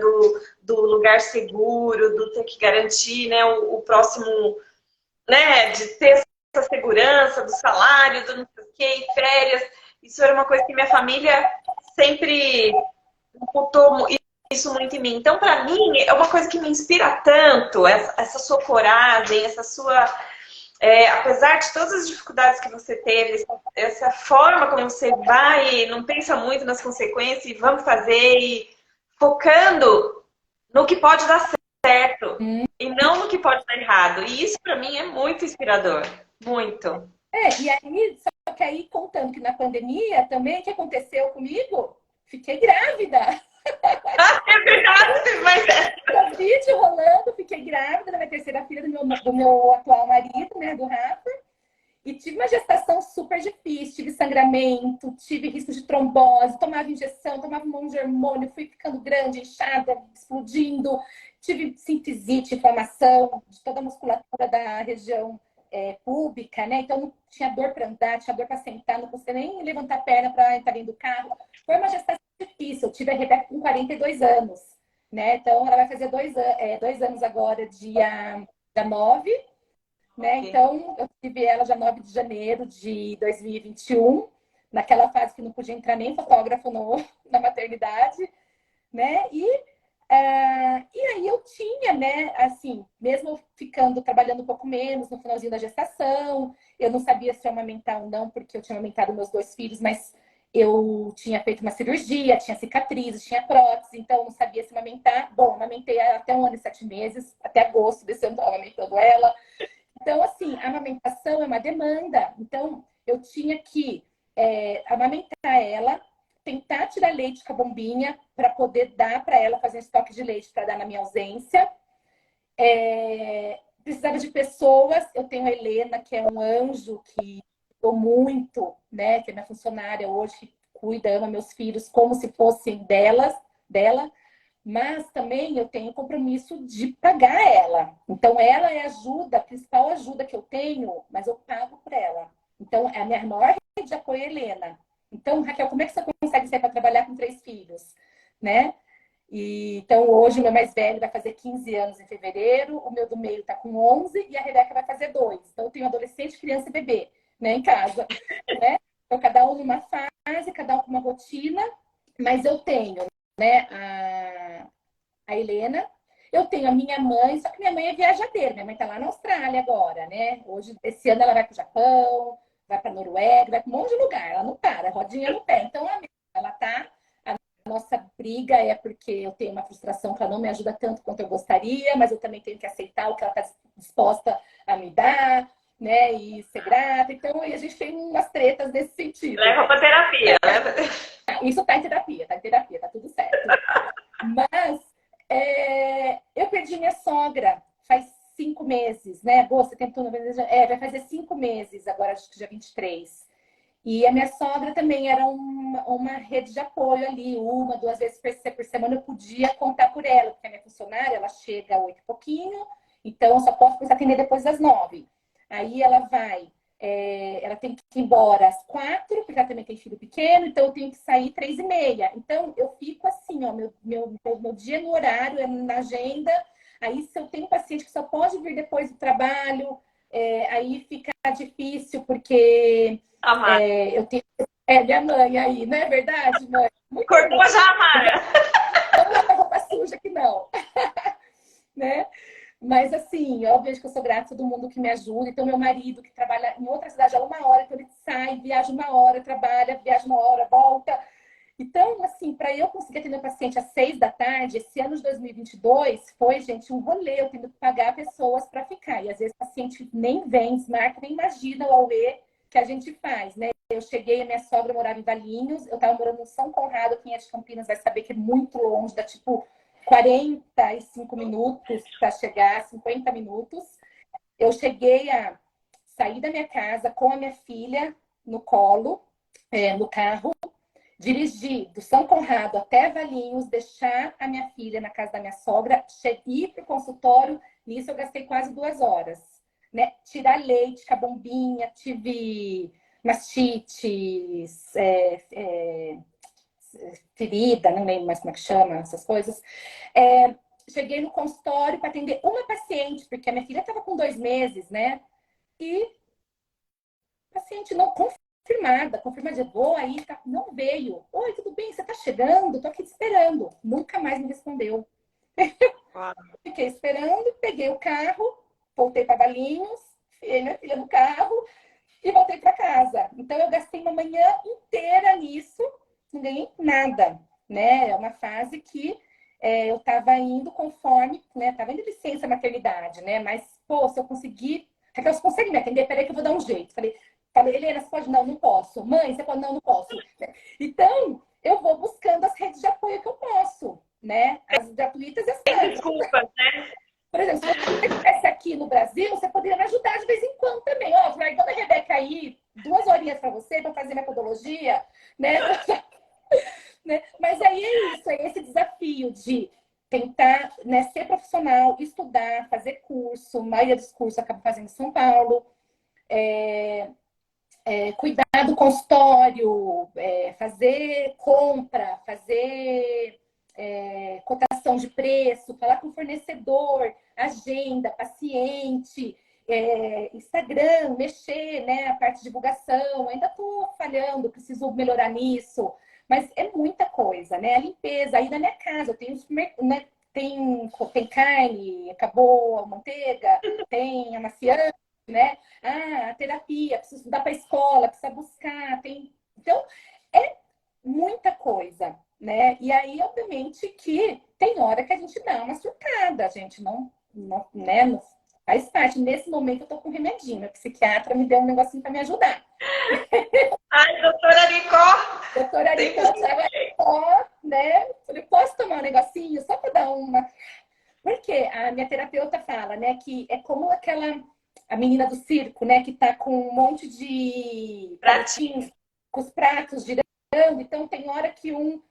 do lugar seguro, do ter que garantir, né, o próximo, né, de ter essa segurança do salário, do não sei o quê, férias. Isso era uma coisa que minha família sempre botou isso muito em mim. Então, para mim, é uma coisa que me inspira tanto, essa sua coragem, essa sua... apesar de todas as dificuldades que você teve, essa forma como você vai, não pensa muito nas consequências e vamos fazer, e focando no que pode dar certo e não no que pode dar errado. E isso, para mim, é muito inspirador. Muito. E aí, só que aí, contando que na pandemia também, o que aconteceu comigo? Fiquei grávida. É verdade, mas Covid rolando, fiquei grávida da minha terceira filha do meu atual marido, né, do Rafa. E tive uma gestação super difícil, tive sangramento, tive risco de trombose, tomava injeção, tomava um monte de hormônio, fui ficando grande, inchada, explodindo, tive sinusite, inflamação de toda a musculatura da região pública, né? Então não tinha dor para andar, tinha dor para sentar, não conseguia nem levantar a perna para entrar dentro do carro. Foi uma gestação difícil. Eu tive a Rebeca com 42 anos, né? Então ela vai fazer 2 anos agora, dia 9, né? Então, eu tive ela dia 9 de janeiro de 2021, naquela fase que não podia entrar nem fotógrafo na maternidade, né? E aí eu tinha, né, assim, mesmo trabalhando um pouco menos no finalzinho da gestação, eu não sabia se eu amamentar ou não, porque eu tinha amamentado meus 2 filhos, mas eu tinha feito uma cirurgia, tinha cicatrizes, tinha prótese, então eu não sabia se amamentar. Bom, amamentei até 1 ano e 7 meses, até agosto desse ano eu estava amamentando ela. Então, assim, a amamentação é uma demanda. Então, eu tinha que amamentar ela, tentar tirar leite com a bombinha para poder dar para ela, fazer um estoque de leite para dar na minha ausência. Precisava de pessoas. Eu tenho a Helena, que é um anjo, que cuidou muito, né? Que é minha funcionária hoje, que cuida, ama meus filhos como se fossem dela. Mas também eu tenho o compromisso de pagar ela. Então, ela é a principal ajuda que eu tenho, mas eu pago por ela. Então, a minha maior rede de apoio é a Helena. Então, Raquel, como é que você consegue sair para trabalhar com 3 filhos? Né? Então, hoje, o meu mais velho vai fazer 15 anos em fevereiro, o meu do meio está com 11 e a Rebeca vai fazer 2. Então, eu tenho adolescente, criança e bebê, né, em casa. Né? Então, cada um numa fase, cada um com uma rotina, mas eu tenho, né, a Helena. Eu tenho a minha mãe, só que minha mãe é viajadeira. Minha mãe está lá na Austrália agora, né? Hoje, esse ano, ela vai para o Japão, vai para a Noruega, vai para um monte de lugar. Ela não para, rodinha no pé. Então, ela tá. A nossa briga é porque eu tenho uma frustração que ela não me ajuda tanto quanto eu gostaria, mas eu também tenho que aceitar o que ela está disposta a me dar, né? E ser grata. Então, a gente tem umas tretas nesse sentido. Leva para terapia, né? Isso está em terapia, tá tudo certo. Mas eu perdi minha sogra faz 5 meses, né? Boa, você tentou... vai fazer 5 meses agora, acho que dia 23. E a minha sogra também era uma rede de apoio ali, 1, 2 vezes por semana eu podia contar por ela, porque a minha funcionária, ela chega às 8 e pouquinho, então eu só posso começar a atender depois das 9. Aí ela vai... ela tem que ir embora às 4, porque ela também tem filho pequeno, então eu tenho que sair 3h30. Então eu fico assim, ó, meu dia no horário, na agenda. Aí se eu tenho um paciente que só pode vir depois do trabalho, aí fica difícil, porque eu tenho minha mãe aí, não é verdade, mãe? Muito Cortou já a Mara. Não lava roupa suja que não. Né? Mas, assim, obviamente que eu sou grata a todo mundo que me ajuda. Então, meu marido, que trabalha em outra cidade há 1 hora, então ele sai, viaja 1 hora, trabalha, viaja 1 hora, volta. Então, assim, para eu conseguir atender o paciente às 6 da tarde, esse ano de 2022, foi, gente, um rolê. Eu tendo que pagar pessoas para ficar. E, às vezes, o paciente nem vem, desmarca, nem imagina o auê que a gente faz, né? Eu cheguei, a minha sogra morava em Valinhos, eu estava morando em São Conrado, quem é de Campinas vai saber que é muito longe, dá tipo 45 minutos para chegar, 50 minutos. Eu cheguei a sair da minha casa com a minha filha no colo, no carro, dirigir do São Conrado até Valinhos, deixar a minha filha na casa da minha sogra, ir para o consultório. Nisso eu gastei quase 2 horas. Né? Tirar leite com a bombinha, tive mastite, ferida, não lembro mais como é que chama essas coisas. Cheguei no consultório para atender uma paciente, porque a minha filha estava com 2 meses, né? E a paciente não confirmada, confirmada, vou aí, tá, não veio. Oi, tudo bem? Você tá chegando? Tô aqui te esperando. Nunca mais me respondeu. Fiquei esperando, peguei o carro, voltei para Valinhos, enfiei minha filha no carro e voltei para casa. Então eu gastei uma manhã inteira nisso, não ganhei nada, né? É uma fase que eu estava indo conforme, né? Estava indo de licença maternidade, né? Mas, pô, se eu conseguir. Raquel, você consegue me atender? Peraí que eu vou dar um jeito. Falei, Helena, você pode? Não, não posso. Mãe, você pode? Não, não posso. Então, eu vou buscando as redes de apoio que eu posso, né? As gratuitas e as Tem pagas. desculpas, né? Por exemplo, se você estivesse aqui no Brasil, você poderia me ajudar de vez em quando também. Ó, largando a Rebeca aí, 2 horinhas para você, para fazer metodologia, né? Né? Mas aí é isso, é esse desafio de tentar, né, ser profissional, estudar, fazer curso. A maioria dos cursos eu acabo fazendo em São Paulo. Cuidar do consultório, fazer compra, fazer cotação de preço, falar com o fornecedor, agenda, paciente, Instagram, mexer, né, a parte de divulgação. Ainda estou falhando, preciso melhorar nisso, mas é muita coisa, né? A limpeza, aí na minha casa, eu tenho né, tem carne, acabou a manteiga, tem amaciante, né? Ah, a terapia, precisa estudar para a escola, precisa buscar, tem. Então, é muita coisa, né? E aí, obviamente, que tem hora que a gente dá uma surtada, a gente não, né? Não faz parte. Nesse momento, eu tô com um remedinho. A psiquiatra me deu um negocinho para me ajudar. Ai, doutora Nicó! Doutora Arica, Tem ela tava só, né? Falei, posso tomar um negocinho só para dar uma. Porque a minha terapeuta fala, né, que é como a menina do circo, né, que tá com um monte de pratinho. palitinhos, com os pratos girando. Então tem hora que um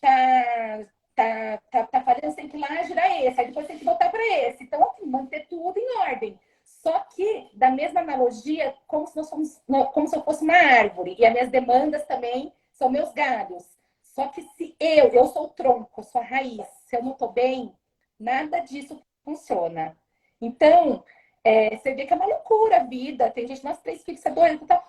tá tá falhando, você tem que ir lá girar esse, aí depois tem que voltar para esse. Então, assim, manter tudo em ordem. Só que, da mesma analogia, como se nós fomos, como se eu fosse uma árvore, e as minhas demandas também são meus galhos. Só que se eu sou o tronco, eu sou a raiz, se eu não estou bem, nada disso funciona. Então, você vê que é uma loucura a vida. Tem gente, nós 3 filhos, você é doido e tal.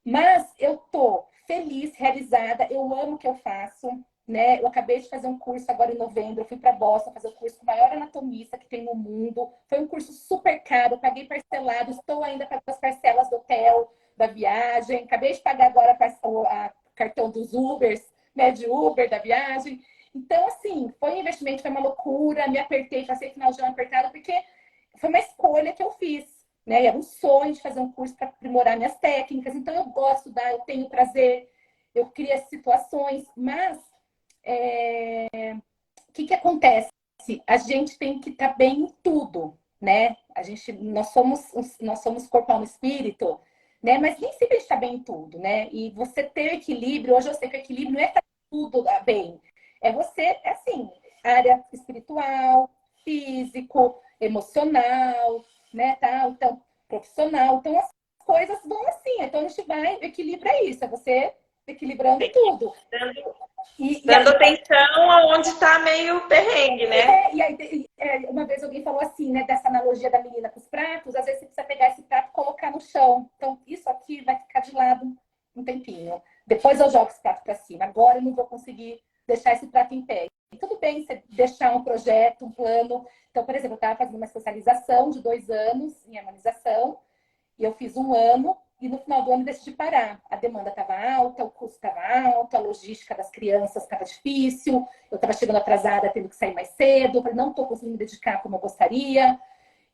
Mas eu tô feliz, realizada, eu amo o que eu faço, né? Eu acabei de fazer um curso agora em novembro, eu fui para Boston fazer o curso com o maior anatomista que tem no mundo. Foi um curso super caro, paguei parcelado, estou ainda pagando as parcelas do hotel, da viagem. Acabei de pagar agora a cartão dos Ubers, né, de Uber da viagem. Então, assim, foi um investimento, foi uma loucura, me apertei, passei final de ano apertado, porque foi uma escolha que eu fiz, né? Era um sonho de fazer um curso para aprimorar minhas técnicas. Então, eu gosto de dar, eu tenho prazer, eu crio as situações, mas o que acontece? A gente tem que estar bem em tudo, né? Nós somos corpo, alma e espírito, né? Mas nem sempre a gente está bem em tudo, né? E você ter equilíbrio, hoje eu sei que o equilíbrio não é estar tudo bem. É você, assim, área espiritual, físico, emocional, né? Tá? Então, profissional. Então, as coisas vão assim. Então, a gente vai, o equilíbrio é isso, é você equilibrando Tem que ir tudo. dando, E dando aí, atenção aonde está meio perrengue, né? e aí, uma vez alguém falou assim, né, dessa analogia da menina com os pratos, às vezes você precisa pegar esse prato e colocar no chão. Então, isso aqui vai ficar de lado um tempinho. Depois eu jogo esse prato para cima. Agora eu não vou conseguir deixar esse prato em pé. E tudo bem você deixar um projeto, um plano. Então, por exemplo, eu estava fazendo uma especialização de 2 anos em harmonização. E eu fiz um ano e no final do ano decidi parar. A demanda estava alta, o custo estava alto, a logística das crianças estava difícil, eu estava chegando atrasada, tendo que sair mais cedo, eu falei, não estou conseguindo me dedicar como eu gostaria.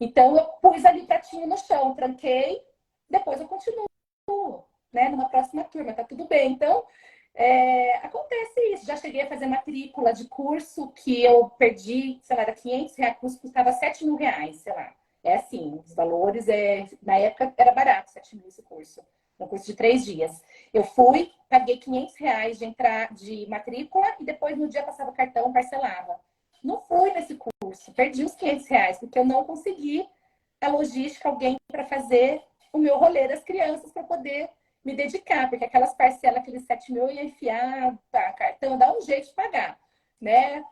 Então eu pus ali o pratinho no chão, tranquei, depois eu continuo, né, numa próxima turma, tá tudo bem. Então, acontece isso. Já cheguei a fazer matrícula de curso que eu perdi, sei lá, era R$ 500, o curso custava R$ 7.000, sei lá. É assim, os valores, na época era barato, 7.000 esse curso. Um curso de 3 dias. Eu fui, paguei R$ 500 de entrar de matrícula e depois no dia passava o cartão, parcelava. Não fui nesse curso, perdi os R$ 500, porque eu não consegui a logística, alguém para fazer o meu rolê das crianças para poder me dedicar, porque aquelas parcelas, aqueles 7.000, eu ia enfiar, tá, cartão, dá um jeito de pagar, né,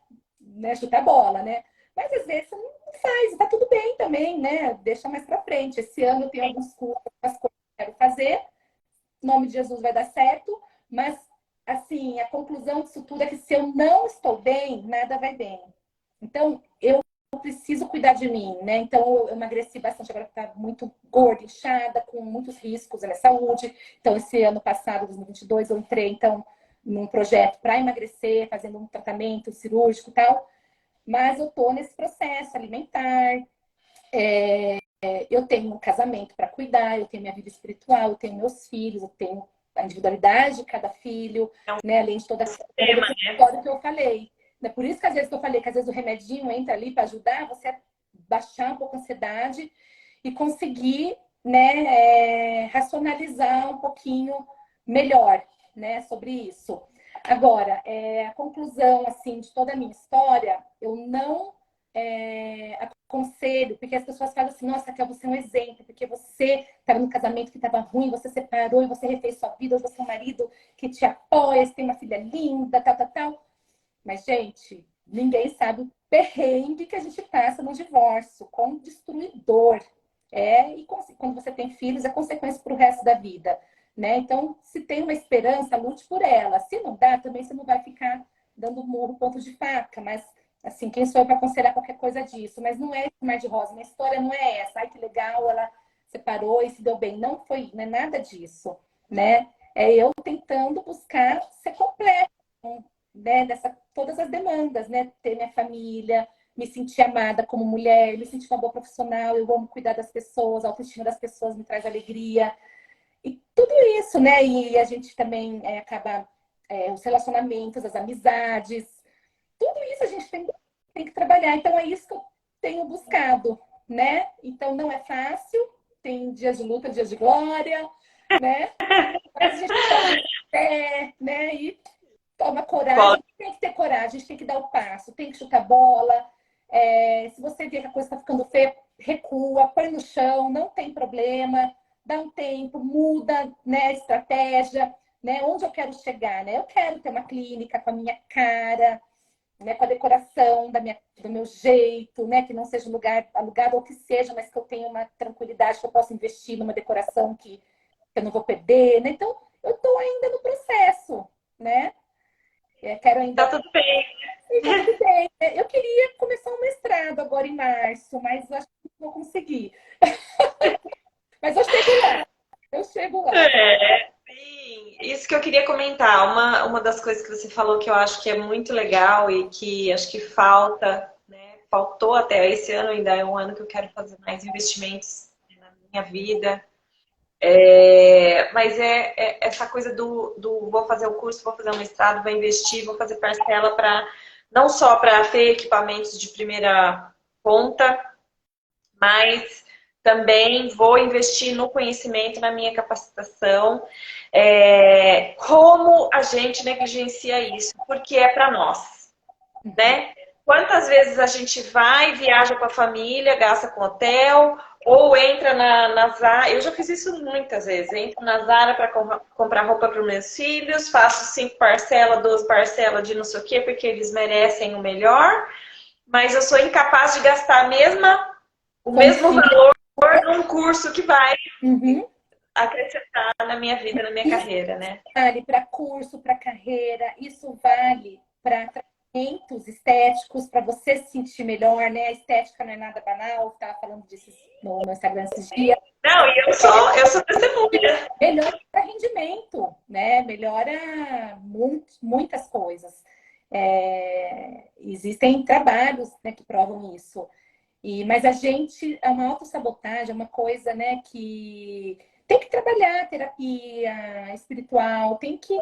chutar bola, né? Mas às vezes você não faz, tá tudo bem também, né? Deixa mais para frente. Esse ano eu tenho alguns cursos, algumas coisas que eu quero fazer, em nome de Jesus vai dar certo, mas, assim, a conclusão disso tudo é que se eu não estou bem, nada vai bem. Então, eu preciso cuidar de mim, né? Então, eu emagreci bastante, agora tá muito gorda, inchada, com muitos riscos à minha saúde. Então, esse ano passado, 2022, eu entrei, então, num projeto para emagrecer, fazendo um tratamento cirúrgico e tal. Mas eu tô nesse processo alimentar. Eu tenho um casamento para cuidar, eu tenho minha vida espiritual, eu tenho meus filhos, eu tenho a individualidade de cada filho, É um né? Além de toda tema, a né? história que eu falei. Né? Por isso que às vezes que eu falei que às vezes o remedinho entra ali para ajudar você a baixar um pouco a ansiedade e conseguir, né, racionalizar um pouquinho melhor, né, sobre isso. Agora, a conclusão assim de toda a minha história, eu não aconselho, porque as pessoas falam assim, nossa, Raquel, você é um exemplo, porque você estava num casamento que estava ruim, você separou e você refez sua vida, hoje você é um marido que te apoia, você tem uma filha linda, tal, tal, tal. Mas, gente, ninguém sabe o perrengue que a gente passa no divórcio, quão destruidor e quando você tem filhos, é consequência para o resto da vida, né? Então, se tem uma esperança, lute por ela. Se não dá, também você não vai ficar dando murro, ponto de faca, mas assim, quem sou eu para aconselhar qualquer coisa disso? Mas não é esse mar de rosa, minha história não é essa. Ai, que legal, ela separou e se deu bem. Não foi, não é nada disso, né? É eu tentando buscar ser completa, né? Todas as demandas, né? Ter minha família, me sentir amada como mulher, me sentir uma boa profissional, eu amo cuidar das pessoas, a autoestima das pessoas me traz alegria. E tudo isso, né? E a gente também acaba os relacionamentos, as amizades, tudo isso a gente tem que trabalhar. Então, é isso que eu tenho buscado, né? Então, não é fácil, tem dias de luta, dias de glória, né? Mas a gente sobe o pé, né? E toma coragem. Tem que ter coragem, a gente tem que dar o passo, tem que chutar bola. Se você vê que a coisa está ficando feia, recua, põe no chão, não tem problema, dá um tempo, muda, né, a estratégia, né? Onde eu quero chegar, né? Eu quero ter uma clínica com a minha cara, né, com a decoração do meu jeito, né, que não seja um lugar alugado ou que seja, mas que eu tenha uma tranquilidade, que eu possa investir numa decoração que eu não vou perder, né? Então, eu estou ainda no processo, né? Quero Tá ainda. tudo bem. E tá tudo bem. Eu queria começar um mestrado agora em março, mas acho que não vou conseguir. Mas eu chego lá. Eu chego lá. Sim, isso que eu queria comentar. Uma das coisas que você falou que eu acho que é muito legal e que acho que falta, né? Faltou até esse ano, ainda é um ano que eu quero fazer mais investimentos na minha vida. Mas essa coisa do vou fazer o curso, vou fazer um mestrado, vou investir, vou fazer parcela para não só para ter equipamentos de primeira ponta, mas também vou investir no conhecimento, na minha capacitação. Como a gente negligencia isso? Porque é para nós, né? Quantas vezes a gente vai, viaja com a família, gasta com hotel, ou entra na Zara. Eu já fiz isso muitas vezes. Entro na Zara para comprar roupa para os meus filhos, faço 5 parcelas, 12 parcelas de não sei o quê, porque eles merecem o melhor, mas eu sou incapaz de gastar o mesmo valor num curso que vai Uhum. acrescentar na minha vida, na minha Isso carreira, né? vale para curso, para carreira, isso vale para tratamentos estéticos, para você se sentir melhor, né? A estética não é nada banal, eu estava falando disso no meu Instagram esses dias. Não, e eu sou testemunha. Melhora rendimento, né? Melhora muitas coisas. Existem trabalhos, né, que provam isso. Mas a gente, é uma autossabotagem, é uma coisa, né, que tem que trabalhar, terapia espiritual, tem que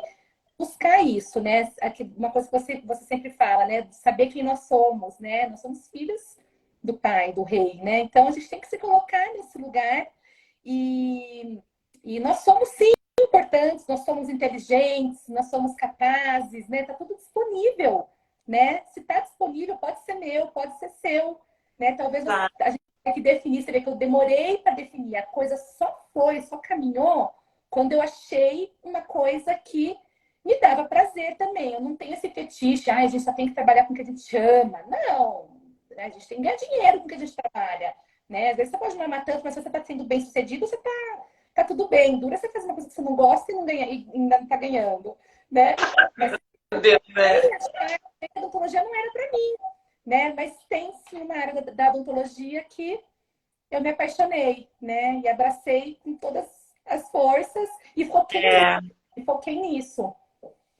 buscar isso, né? Uma coisa que você sempre fala, né? Saber quem nós somos, né? Nós somos filhos do Pai, do Rei, né? Então a gente tem que se colocar nesse lugar e, e nós somos sim importantes, nós somos inteligentes, nós somos capazes, né? Tá tudo disponível, né? Se tá disponível, pode ser meu, pode ser seu, né? Talvez a gente tenha que definir, você vê que eu demorei para definir, a coisa só foi, só caminhou quando eu achei uma coisa que me dava prazer também. Eu não tenho esse fetiche, a gente só tem que trabalhar com o que a gente ama. Não, né? A gente tem que ganhar dinheiro com o que a gente trabalha. Né? Às vezes você pode não amar tanto, mas se você está sendo bem sucedido, você está tá tudo bem. Dura você fazer uma coisa que você não gosta e, não ganha, e ainda não tá ganhando, né? Mas Meu Deus, né? aí, acho que a odontologia não era para mim, né? Mas tem sim uma área da odontologia que eu me apaixonei, né? E abracei com todas as forças e foquei nisso.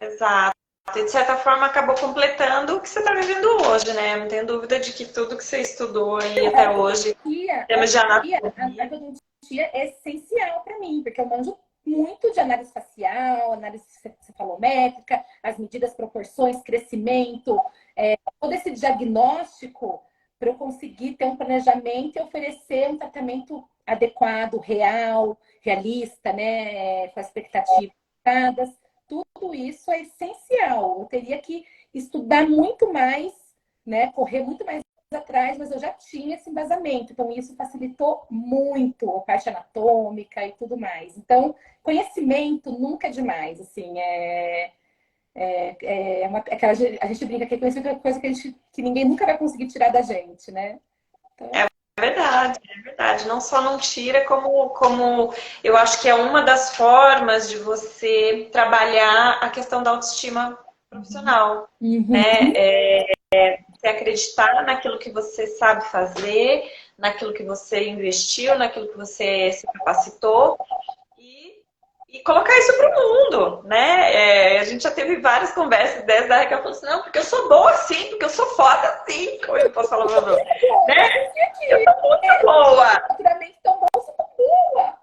Exato. E de certa forma acabou completando o que você está vivendo hoje, né? Não tenho dúvida de que tudo que você estudou aí até hoje, em termos de A anatomia. ortodontia é essencial para mim, porque eu manjo muito de análise facial, análise cefalométrica, as medidas, proporções, crescimento, todo esse diagnóstico para eu conseguir ter um planejamento e oferecer um tratamento adequado, real, realista, né, com as expectativas adequadas. Tudo isso é essencial. Eu teria que estudar muito mais, né, correr muito mais atrás, mas eu já tinha esse embasamento. Então, isso facilitou muito a parte anatômica e tudo mais. Então, conhecimento nunca é demais. Assim, aquela, a gente brinca que conhecimento é uma coisa que ninguém nunca vai conseguir tirar da gente, né? Então, É verdade. Não só não tira, como eu acho que é uma das formas de você trabalhar a questão da autoestima profissional, né? Você acreditar naquilo que você sabe fazer, naquilo que você investiu, naquilo que você se capacitou e colocar isso para o mundo, né? A gente já teve várias conversas dessas da Raquel falou assim, não, porque eu sou boa assim, porque eu sou foda assim, como eu posso falar, né? Eu sou muito boa. naturalmente, tão bom, sou tão boa.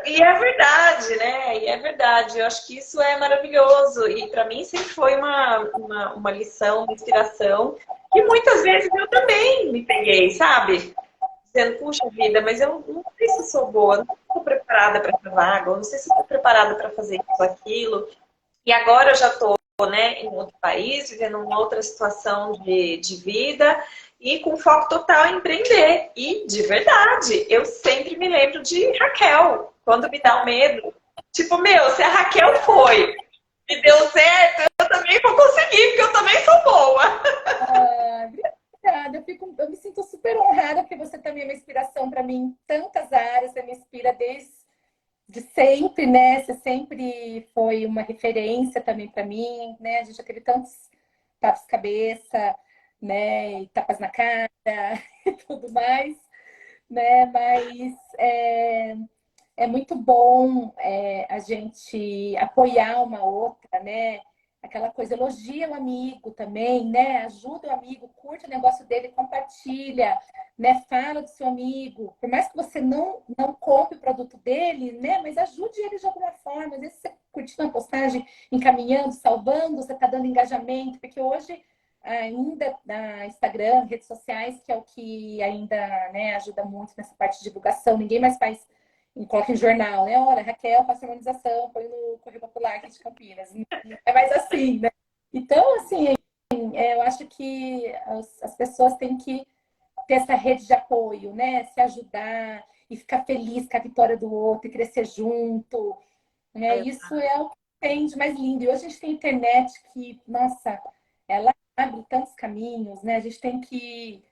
E é verdade, né? E é verdade. Eu acho que isso é maravilhoso. E para mim sempre foi uma lição, uma inspiração. Que muitas vezes eu também me peguei, sabe? Dizendo, puxa vida, mas eu não sei se sou boa, não sei se estou preparada para essa vaga, ou não sei se estou preparada para fazer isso, aquilo. E agora eu já estou, né, em outro país, vivendo uma outra situação de vida e com foco total em empreender. E, de verdade, eu sempre me lembro de Raquel, quando me dá um medo. Tipo, meu, se a Raquel foi, me deu certo, eu também vou conseguir, porque eu também sou boa. Obrigada. Eu me sinto super honrada, porque você também é uma inspiração para mim em tantas áreas. Você me inspira desde de sempre, né? Você sempre foi uma referência também para mim, né? A gente já teve tantos tapos cabeça, né? E tapas na cara e tudo mais, né? Mas é muito bom a gente apoiar uma outra, né? Aquela coisa, elogia o amigo também, né? Ajuda o amigo, curte o negócio dele, compartilha, né? Fala do seu amigo. Por mais que você não compre o produto dele, né? Mas ajude ele de alguma forma. Às vezes você curtindo uma postagem, encaminhando, salvando, você está dando engajamento, porque hoje ainda na Instagram, redes sociais, que é o que ainda, né, ajuda muito nessa parte de divulgação. Ninguém mais faz coloca em jornal, né? Olha, Raquel faz harmonização, põe no Correio Popular aqui de Campinas. É mais assim, né? Então, assim, eu acho que as pessoas têm que ter essa rede de apoio, né? Se ajudar e ficar feliz com a vitória do outro e crescer junto, né? Isso é o que tem de mais lindo. E hoje a gente tem internet que, nossa, ela abre tantos caminhos, né? A gente tem que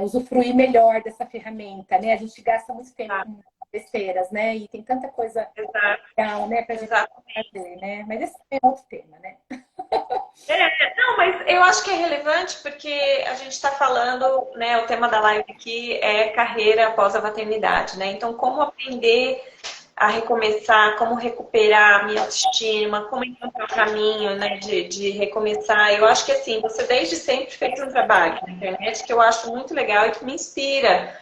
usufruir melhor dessa ferramenta, né? A gente gasta muito tempo com besteiras, né? E tem tanta coisa legal, né, pra gente fazer, né? Mas esse é outro tema, né? Não, mas eu acho que é relevante porque a gente está falando, né? O tema da live aqui é carreira após a maternidade, né? Então, como aprender a recomeçar, como recuperar a minha autoestima, como encontrar o caminho, né, de recomeçar. Eu acho que assim, você desde sempre fez um trabalho na internet que eu acho muito legal e que me inspira,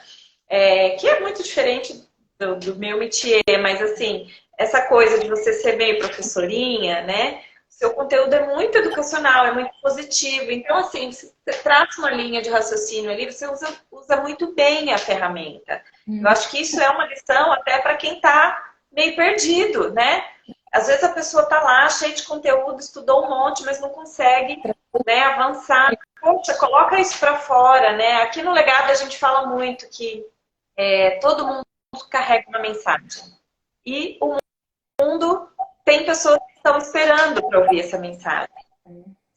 que é muito diferente do meu métier, mas assim, essa coisa de você ser meio professorinha, né? Seu conteúdo é muito educacional, é muito positivo. Então, assim, você traça uma linha de raciocínio ali, você usa muito bem a ferramenta. Eu acho que isso é uma lição até para quem está meio perdido, né? Às vezes a pessoa está lá, cheia de conteúdo, estudou um monte, mas não consegue, né, avançar. Poxa, coloca isso para fora, né? Aqui no Legado a gente fala muito que todo mundo carrega uma mensagem. E o mundo tem pessoas que estão esperando para ouvir essa mensagem.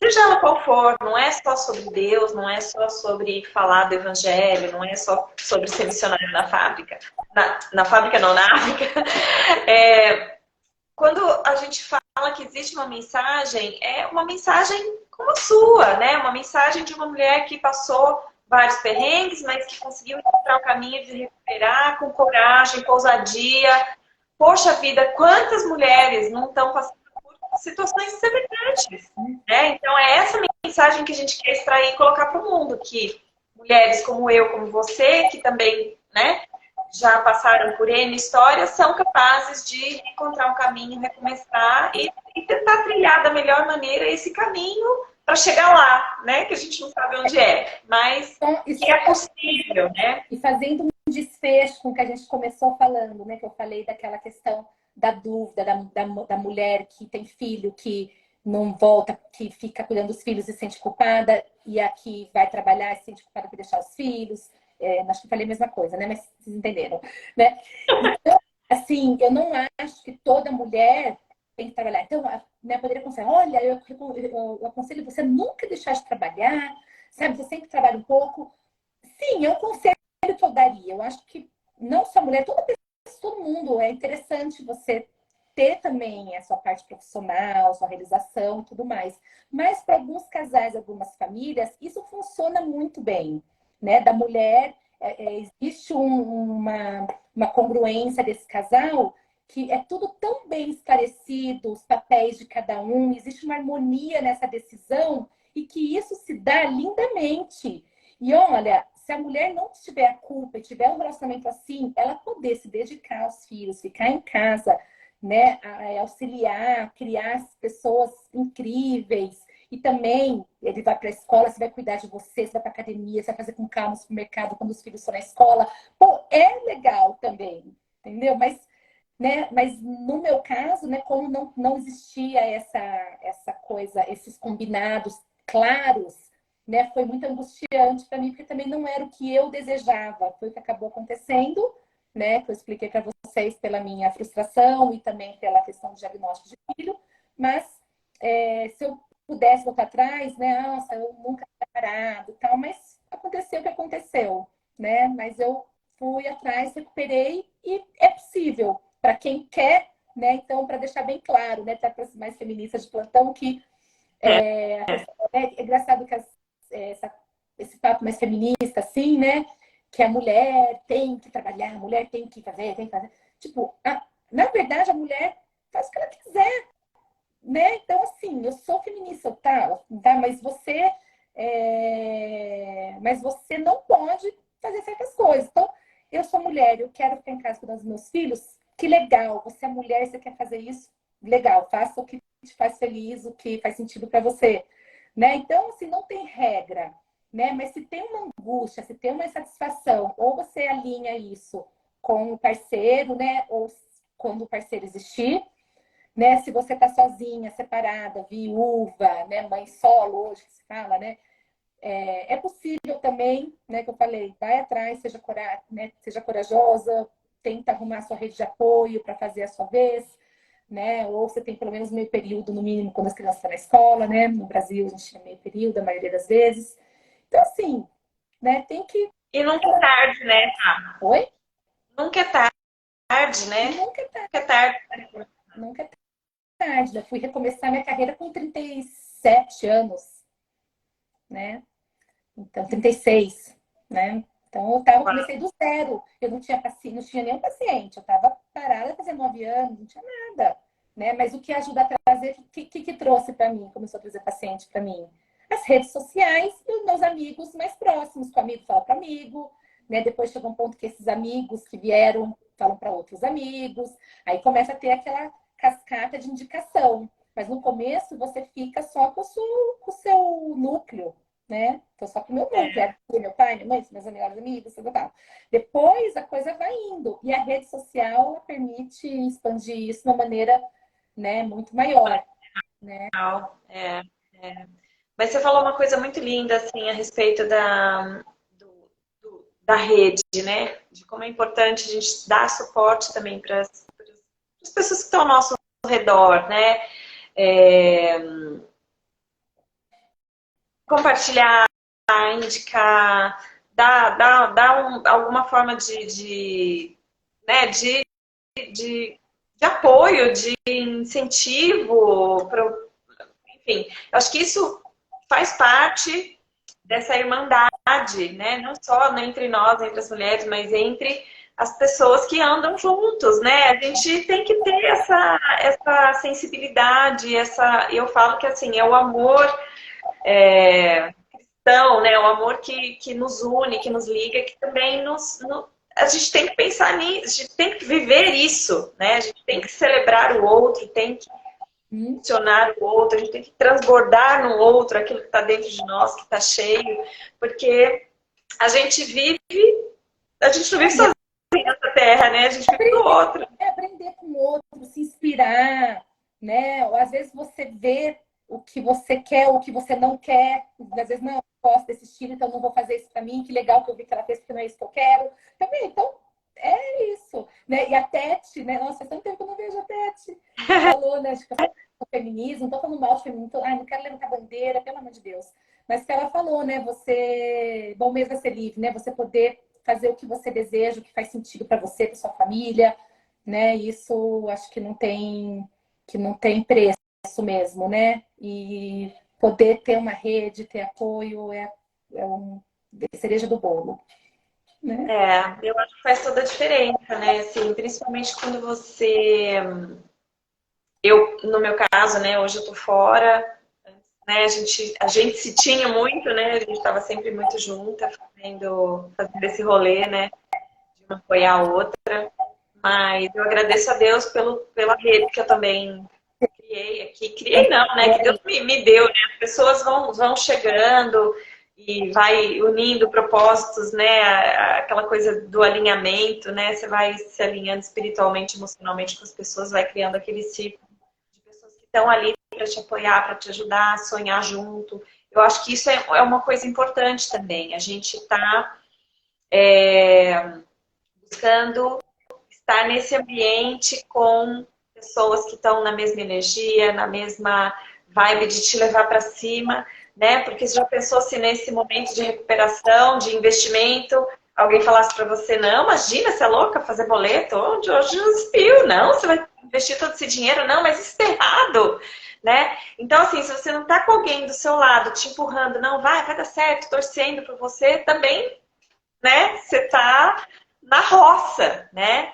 Seja ela qual for, não é só sobre Deus, não é só sobre falar do Evangelho, não é só sobre ser missionário na fábrica. na fábrica não, na África. É, quando a gente fala que existe uma mensagem, é uma mensagem como a sua, né? Uma mensagem de uma mulher que passou vários perrengues, mas que conseguiu encontrar o caminho de recuperar com coragem, com ousadia. Poxa vida, quantas mulheres não estão passando por situações semelhantes, né? Então é essa mensagem que a gente quer extrair e colocar para o mundo, que mulheres como eu, como você, que também, né, já passaram por N histórias, são capazes de encontrar um caminho, recomeçar e tentar trilhar da melhor maneira esse caminho para chegar lá, né? Que a gente não sabe onde é, mas Então, que é possível, né? e fazendo um desfecho com o que a gente começou falando, né? Que eu falei daquela questão da dúvida da mulher que tem filho, que não volta, que fica cuidando dos filhos e se sente culpada, e a que vai trabalhar e se sente culpada por deixar os filhos. Acho que eu falei a mesma coisa, né? Mas vocês entenderam, né? Então, assim, eu não acho que toda mulher tem que trabalhar. Então, né, poderia aconselhar, olha, eu aconselho você nunca deixar de trabalhar, sabe? Você sempre trabalha um pouco. Sim, é um conselho que eu daria. Eu acho que não só mulher, toda pessoa, todo mundo, é interessante você ter também a sua parte profissional, sua realização e tudo mais. Mas para alguns casais, algumas famílias, isso funciona muito bem, né? Da mulher, existe uma congruência desse casal que é tudo tão bem esclarecido, os papéis de cada um, existe uma harmonia nessa decisão e que isso se dá lindamente. E olha, se a mulher não tiver a culpa e tiver um relacionamento assim, ela poder se dedicar aos filhos, ficar em casa, né, auxiliar, criar pessoas incríveis. E também ele vai para a escola, você vai cuidar de você, você vai para a academia, você vai fazer com calma no supermercado quando os filhos estão na escola. Pô, é legal também, entendeu? Mas no meu caso, né, como não existia essa coisa, esses combinados claros, né, foi muito angustiante para mim, porque também não era o que eu desejava. Foi o que acabou acontecendo, né, que eu expliquei para vocês pela minha frustração e também pela questão do diagnóstico de filho. Mas se eu pudesse voltar atrás, né, nossa, eu nunca tinha parado e tal, mas aconteceu o que aconteceu, né? Mas eu fui atrás, recuperei e é possível para quem quer, né? Então, para deixar bem claro, né, para as mais feministas de plantão, que é engraçado que esse papo mais feminista, assim, né? Que a mulher tem que trabalhar, a mulher tem que fazer. Tipo, na verdade, a mulher faz o que ela quiser, né? Então, assim, eu sou feminista, tá? Mas você não pode fazer certas coisas. Então, eu sou mulher, eu quero ficar em casa cuidando dos meus filhos. Que legal, você é mulher, você quer fazer isso? Legal, faça o que te faz feliz, o que faz sentido para você, né? Então, assim, não tem regra, né? Mas se tem uma angústia, se tem uma insatisfação, ou você alinha isso com o parceiro, né? Ou quando o parceiro existir, né? Se você está sozinha, separada, viúva, né? Mãe solo, hoje que se fala, né? É possível também, né? Que eu falei, vai atrás, seja corajosa, tenta arrumar sua rede de apoio para fazer a sua vez, né? Ou você tem pelo menos meio período, no mínimo, quando as crianças estão na escola, né? No Brasil, a gente tem meio período, a maioria das vezes. Então, assim, né? Tem que. E nunca é tarde, né? Oi? Nunca é tarde, né? Nunca é Nunca é tarde. nunca é tarde. Eu fui recomeçar minha carreira com 37 anos, né? Então, 36, né? Então, comecei do zero. Eu não tinha paciente, não tinha nenhum paciente. Eu estava parada fazendo 9 anos, não tinha nada, né? Mas o que ajuda a trazer, o que trouxe para mim, começou a trazer paciente para mim? As redes sociais e os meus amigos mais próximos, que o amigo fala para amigo, né? Depois chega um ponto que esses amigos que vieram falam para outros amigos, aí começa a ter aquela cascata de indicação. Mas no começo você fica só com o seu núcleo, né? Tô só com o meu núcleo, meu pai, minha mãe, meus melhores amigos, tal. Depois a coisa vai indo. E a rede social ela permite expandir isso de uma maneira, né, muito maior, né? É, é. Mas você falou uma coisa muito linda, assim, a respeito da rede, né? De como é importante a gente dar suporte também para as pessoas que estão ao nosso redor, né? É, compartilhar, indicar, dar alguma forma de né, de, de apoio, de incentivo, enfim, eu acho que isso faz parte dessa irmandade, né? Não só entre nós, entre as mulheres, mas entre as pessoas que andam juntos, né? A gente tem que ter essa sensibilidade, eu falo que assim, é o amor cristão, né? O amor que nos une, que nos liga, que também a gente tem que pensar nisso, a gente tem que viver isso, né? A gente tem que celebrar o outro, tem que funcionar o outro, a gente tem que transbordar no outro aquilo que está dentro de nós, que está cheio, porque a gente vive, a gente não vive sozinho nessa terra, né? A gente vive do outro. Aprender com o outro, se inspirar, né? Ou às vezes você vê o que você quer, o que você não quer. Às vezes, não, eu gosto desse estilo, então não vou fazer isso para mim. Que legal que eu vi que ela fez, porque não é isso que eu quero. Também, então, é isso. Né? E a Tete, né? Nossa, faz tanto tempo que eu não vejo a Tete. Falou, né? Acho que o feminismo, não tô falando mal de feminismo, não quero levantar bandeira, pelo amor de Deus. Mas que ela falou, né? Você, bom mesmo é ser livre, né? Você poder fazer o que você deseja, o que faz sentido para você, para sua família, né? Isso acho que não tem preço mesmo, né? E poder ter uma rede, ter apoio é cereja do bolo, né? Eu acho que faz toda a diferença, né? Assim, principalmente quando você. No meu caso, né? Hoje eu tô fora, né? A gente se tinha muito, né? A gente estava sempre muito junta, fazendo esse rolê, né? De uma apoiar a outra. Mas eu agradeço a Deus pela rede que eu também criei aqui. Criei não, né? Que Deus me deu, né? As pessoas vão chegando e vai unindo propósitos, né? Aquela coisa do alinhamento, né? Você vai se alinhando espiritualmente, emocionalmente com as pessoas, vai criando aquele ciclo de pessoas que estão ali para te apoiar, para te ajudar a sonhar junto. Eu acho que isso é uma coisa importante também. A gente está buscando estar nesse ambiente com pessoas que estão na mesma energia, na mesma vibe de te levar para cima, né? Porque você já pensou se nesse momento de recuperação, de investimento, alguém falasse para você, não, imagina, você é louca fazer boleto, hoje os não, você vai investir todo esse dinheiro, não, mas isso está errado, né? Então, assim, se você não está com alguém do seu lado te empurrando, não, vai dar certo, torcendo por você, também, né? Você está na roça, né?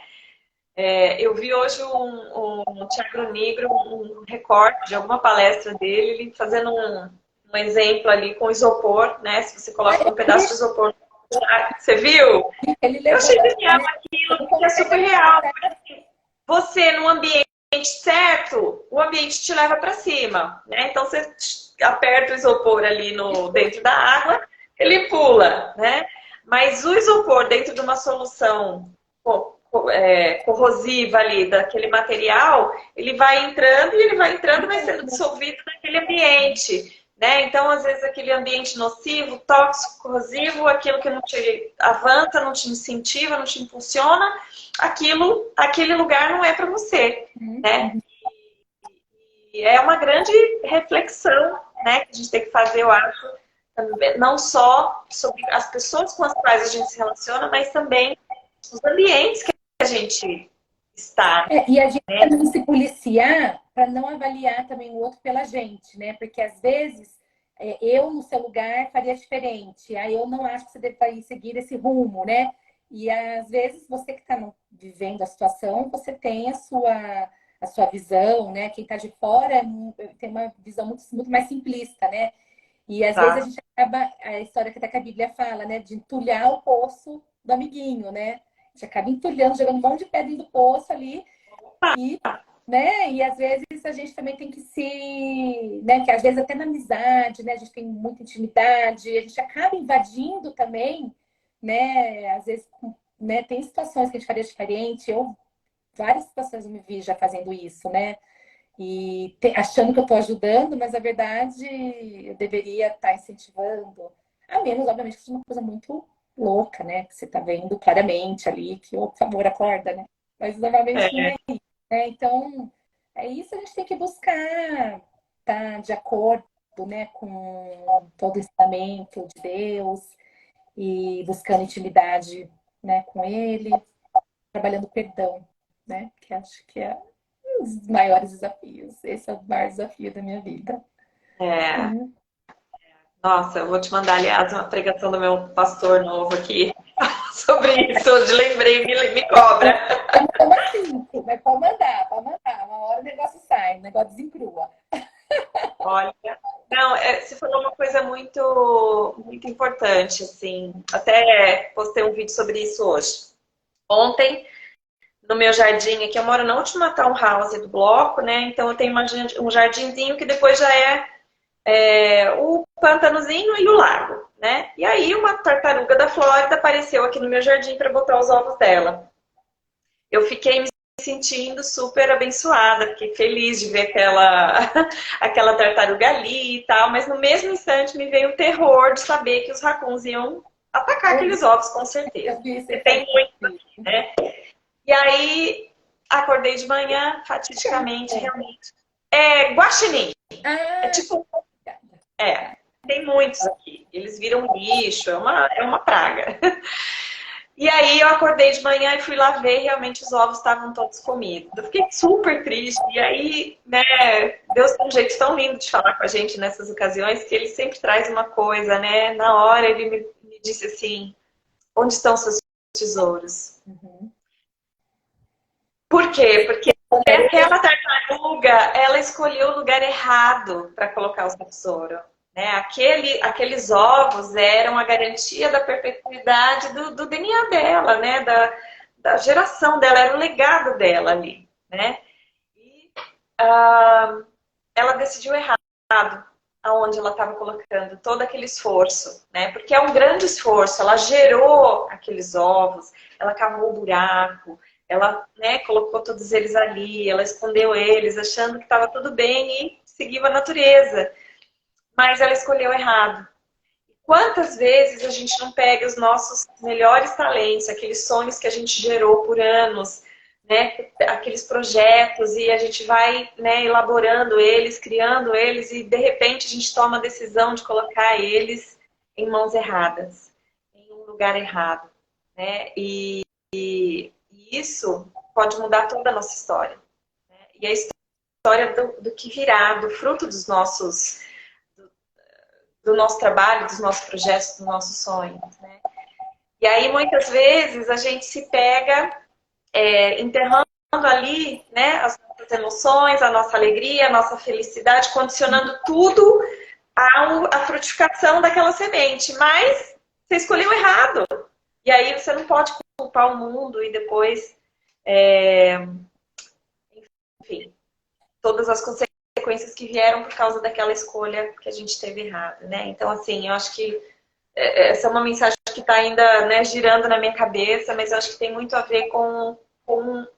Eu vi hoje um Thiago Negro, um recorte de alguma palestra dele, ele fazendo um exemplo ali com isopor, né? Se você coloca um pedaço de isopor, você viu? Ele Eu levou, achei genial né? aquilo, porque é super real. Você, no ambiente certo, o ambiente te leva para cima, né? Então você aperta o isopor ali dentro da água, ele pula, né? Mas o isopor dentro de uma solução corrosiva ali daquele material, ele vai entrando e ele vai entrando, vai sendo dissolvido naquele ambiente, né? Então, às vezes, aquele ambiente nocivo, tóxico, corrosivo, aquilo que não te avança, não te incentiva, não te impulsiona, aquele lugar não é para você, né? E é uma grande reflexão, né, que a gente tem que fazer, eu acho, não só sobre as pessoas com as quais a gente se relaciona, mas também os ambientes que a gente está. E a gente Né? também se policiar para não avaliar também o outro pela gente, né? Porque às vezes eu no seu lugar faria diferente. Aí eu não acho que você deve seguir esse rumo, né? E às vezes você que está vivendo a situação, você tem a sua visão, né? Quem está de fora tem uma visão muito mais simplista, né? E às vezes a Tá. gente acaba, a história que até que a Bíblia fala, né? De entulhar o poço do amiguinho, né? A gente acaba entulhando, jogando um monte de pedra dentro do poço ali e, né? E às vezes a gente também tem que se, né? Que às vezes até na amizade, né? A gente tem muita intimidade, a gente acaba invadindo também, né? Às vezes, né? Tem situações que a gente faria diferente. Várias situações eu me vi já fazendo isso, né? E achando que eu estou ajudando, mas na verdade eu deveria estar incentivando. A menos, obviamente, que seja uma coisa muito louca, né? Que você está vendo claramente ali que, por favor, acorda, né? Mas normalmente não é isso, né? Então, é isso, a gente tem que buscar estar de acordo, né, com todo o ensinamento de Deus e buscando intimidade, né, com Ele, trabalhando perdão, né? Que acho que é um dos maiores desafios. Esse é o maior desafio da minha vida. É, nossa, eu vou te mandar, aliás, uma pregação do meu pastor novo aqui sobre isso. Hoje lembrei, me cobra. Como assim? Mas pode mandar, pode mandar. Uma hora o negócio sai, o negócio desencrua. Olha, não, você falou uma coisa muito, muito importante, assim. Até postei um vídeo sobre isso hoje. Ontem, no meu jardim aqui, eu moro na última townhouse do bloco, né? Então eu tenho um jardinzinho que depois já é o pântanozinho e o lago, né? E aí uma tartaruga da Flórida apareceu aqui no meu jardim para botar os ovos dela. Eu fiquei me sentindo super abençoada, fiquei feliz de ver aquela tartaruga ali e tal, mas no mesmo instante me veio o terror de saber que os racuns iam atacar aqueles ovos, com certeza. Porque tem muito, né? E aí acordei de manhã, fatidicamente, realmente. É guaxinim. É tipo, tem muitos aqui. Eles viram lixo, é uma praga. E aí eu acordei de manhã e fui lá ver, realmente os ovos estavam todos comidos. Eu fiquei super triste. E aí, né, Deus tem um jeito tão lindo de falar com a gente nessas ocasiões, que ele sempre traz uma coisa, né? Na hora ele me disse assim, onde estão seus tesouros? Uhum. Por quê? Porque aquela tartaruga, ela escolheu o lugar errado para colocar o seu tesouro. Né? Aqueles ovos eram a garantia da perpetuidade do DNA dela, né? Da geração dela, era o legado dela ali. Né? E ela decidiu errado aonde ela estava colocando todo aquele esforço, né? Porque é um grande esforço. Ela gerou aqueles ovos, ela cavou o buraco, ela, né, colocou todos eles ali, ela escondeu eles, achando que estava tudo bem e seguiu a natureza. Mas ela escolheu errado. Quantas vezes a gente não pega os nossos melhores talentos, aqueles sonhos que a gente gerou por anos, né, aqueles projetos, e a gente vai, né, elaborando eles, criando eles, e de repente a gente toma a decisão de colocar eles em mãos erradas, em um lugar errado. Né? E isso pode mudar toda a nossa história. Né? E a história do que virá, do fruto do nosso trabalho, dos nossos projetos, dos nossos sonhos. Né? E aí, muitas vezes, a gente se pega enterrando ali, né, as nossas emoções, a nossa alegria, a nossa felicidade, condicionando tudo à frutificação daquela semente. Mas você escolheu errado. E aí você não pode culpar o mundo e depois, enfim, todas as consequências que vieram por causa daquela escolha que a gente teve errada, né? Então, assim, eu acho que essa é uma mensagem que está ainda, né, girando na minha cabeça, mas eu acho que tem muito a ver com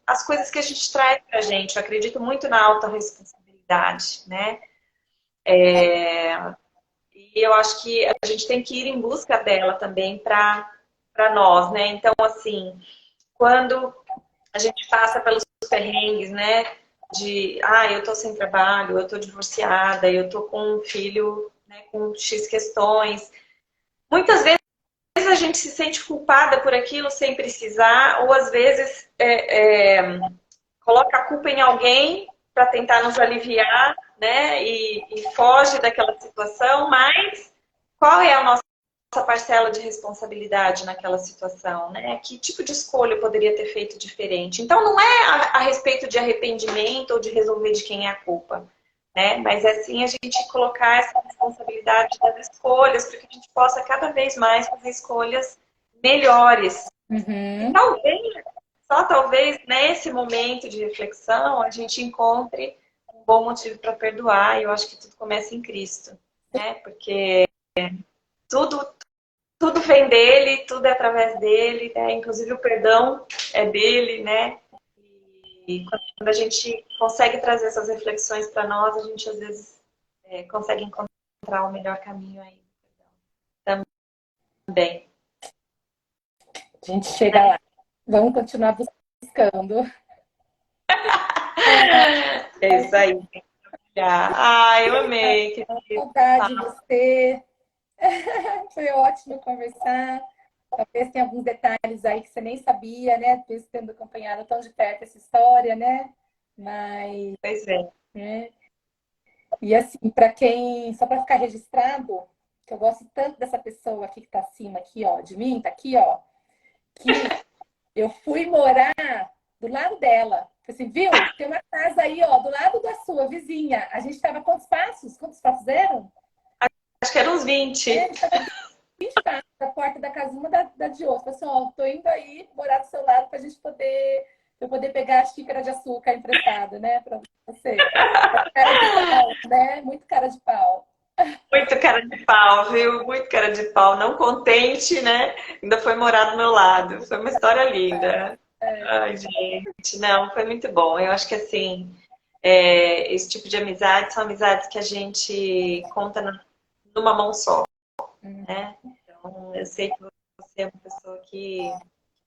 as coisas que a gente traz pra gente. Eu acredito muito na autorresponsabilidade, né? E eu acho que a gente tem que ir em busca dela também para nós, né? Então, assim, quando a gente passa pelos perrengues, né? Eu tô sem trabalho, eu tô divorciada, eu tô com um filho, né, com X questões. Muitas vezes a gente se sente culpada por aquilo sem precisar, ou às vezes coloca a culpa em alguém para tentar nos aliviar, né? E foge daquela situação, mas qual é a nossa parcela de responsabilidade naquela situação, né? Que tipo de escolha eu poderia ter feito diferente? Então não é a respeito de arrependimento ou de resolver de quem é a culpa, né? Mas é sim a gente colocar essa responsabilidade das escolhas para que a gente possa cada vez mais fazer escolhas melhores. Uhum. E talvez nesse momento de reflexão a gente encontre um bom motivo para perdoar, e eu acho que tudo começa em Cristo, né? Porque tudo vem dele, tudo é através dele, né? Inclusive o perdão é dele, né? E quando a gente consegue trazer essas reflexões para nós, a gente às vezes consegue encontrar o melhor caminho aí. Também. A gente chega lá. Vamos continuar buscando. É isso aí. Eu amei. Saudade de você. Foi ótimo conversar. Talvez tenha alguns detalhes aí que você nem sabia, né? Talvez tendo acompanhado tão de perto essa história, né? Mas, Pois é. né? E assim, para quem, só para ficar registrado, que eu gosto tanto dessa pessoa aqui que tá acima aqui, ó, de mim, tá aqui, ó, que eu fui morar do lado dela. Falei assim, viu? Tem uma casa aí, ó, do lado da sua vizinha. A gente tava quantos passos? Quantos passos eram? Acho que eram uns É, 20. a gente tava 20 passos da porta da casa uma da de outra. Falei assim, ó, tô indo aí morar do seu lado pra gente poder, pra eu poder pegar a xícara de açúcar emprestada, né, pra você. Cara de pau, né? Muito cara de pau. Muito cara de pau, viu? Muito cara de pau. Não contente, né? Ainda foi morar do meu lado. Foi uma história linda. Ai, gente, não, foi muito bom. Eu acho que assim, esse tipo de amizade são amizades que a gente conta numa mão só, né? Então, eu sei que você é uma pessoa que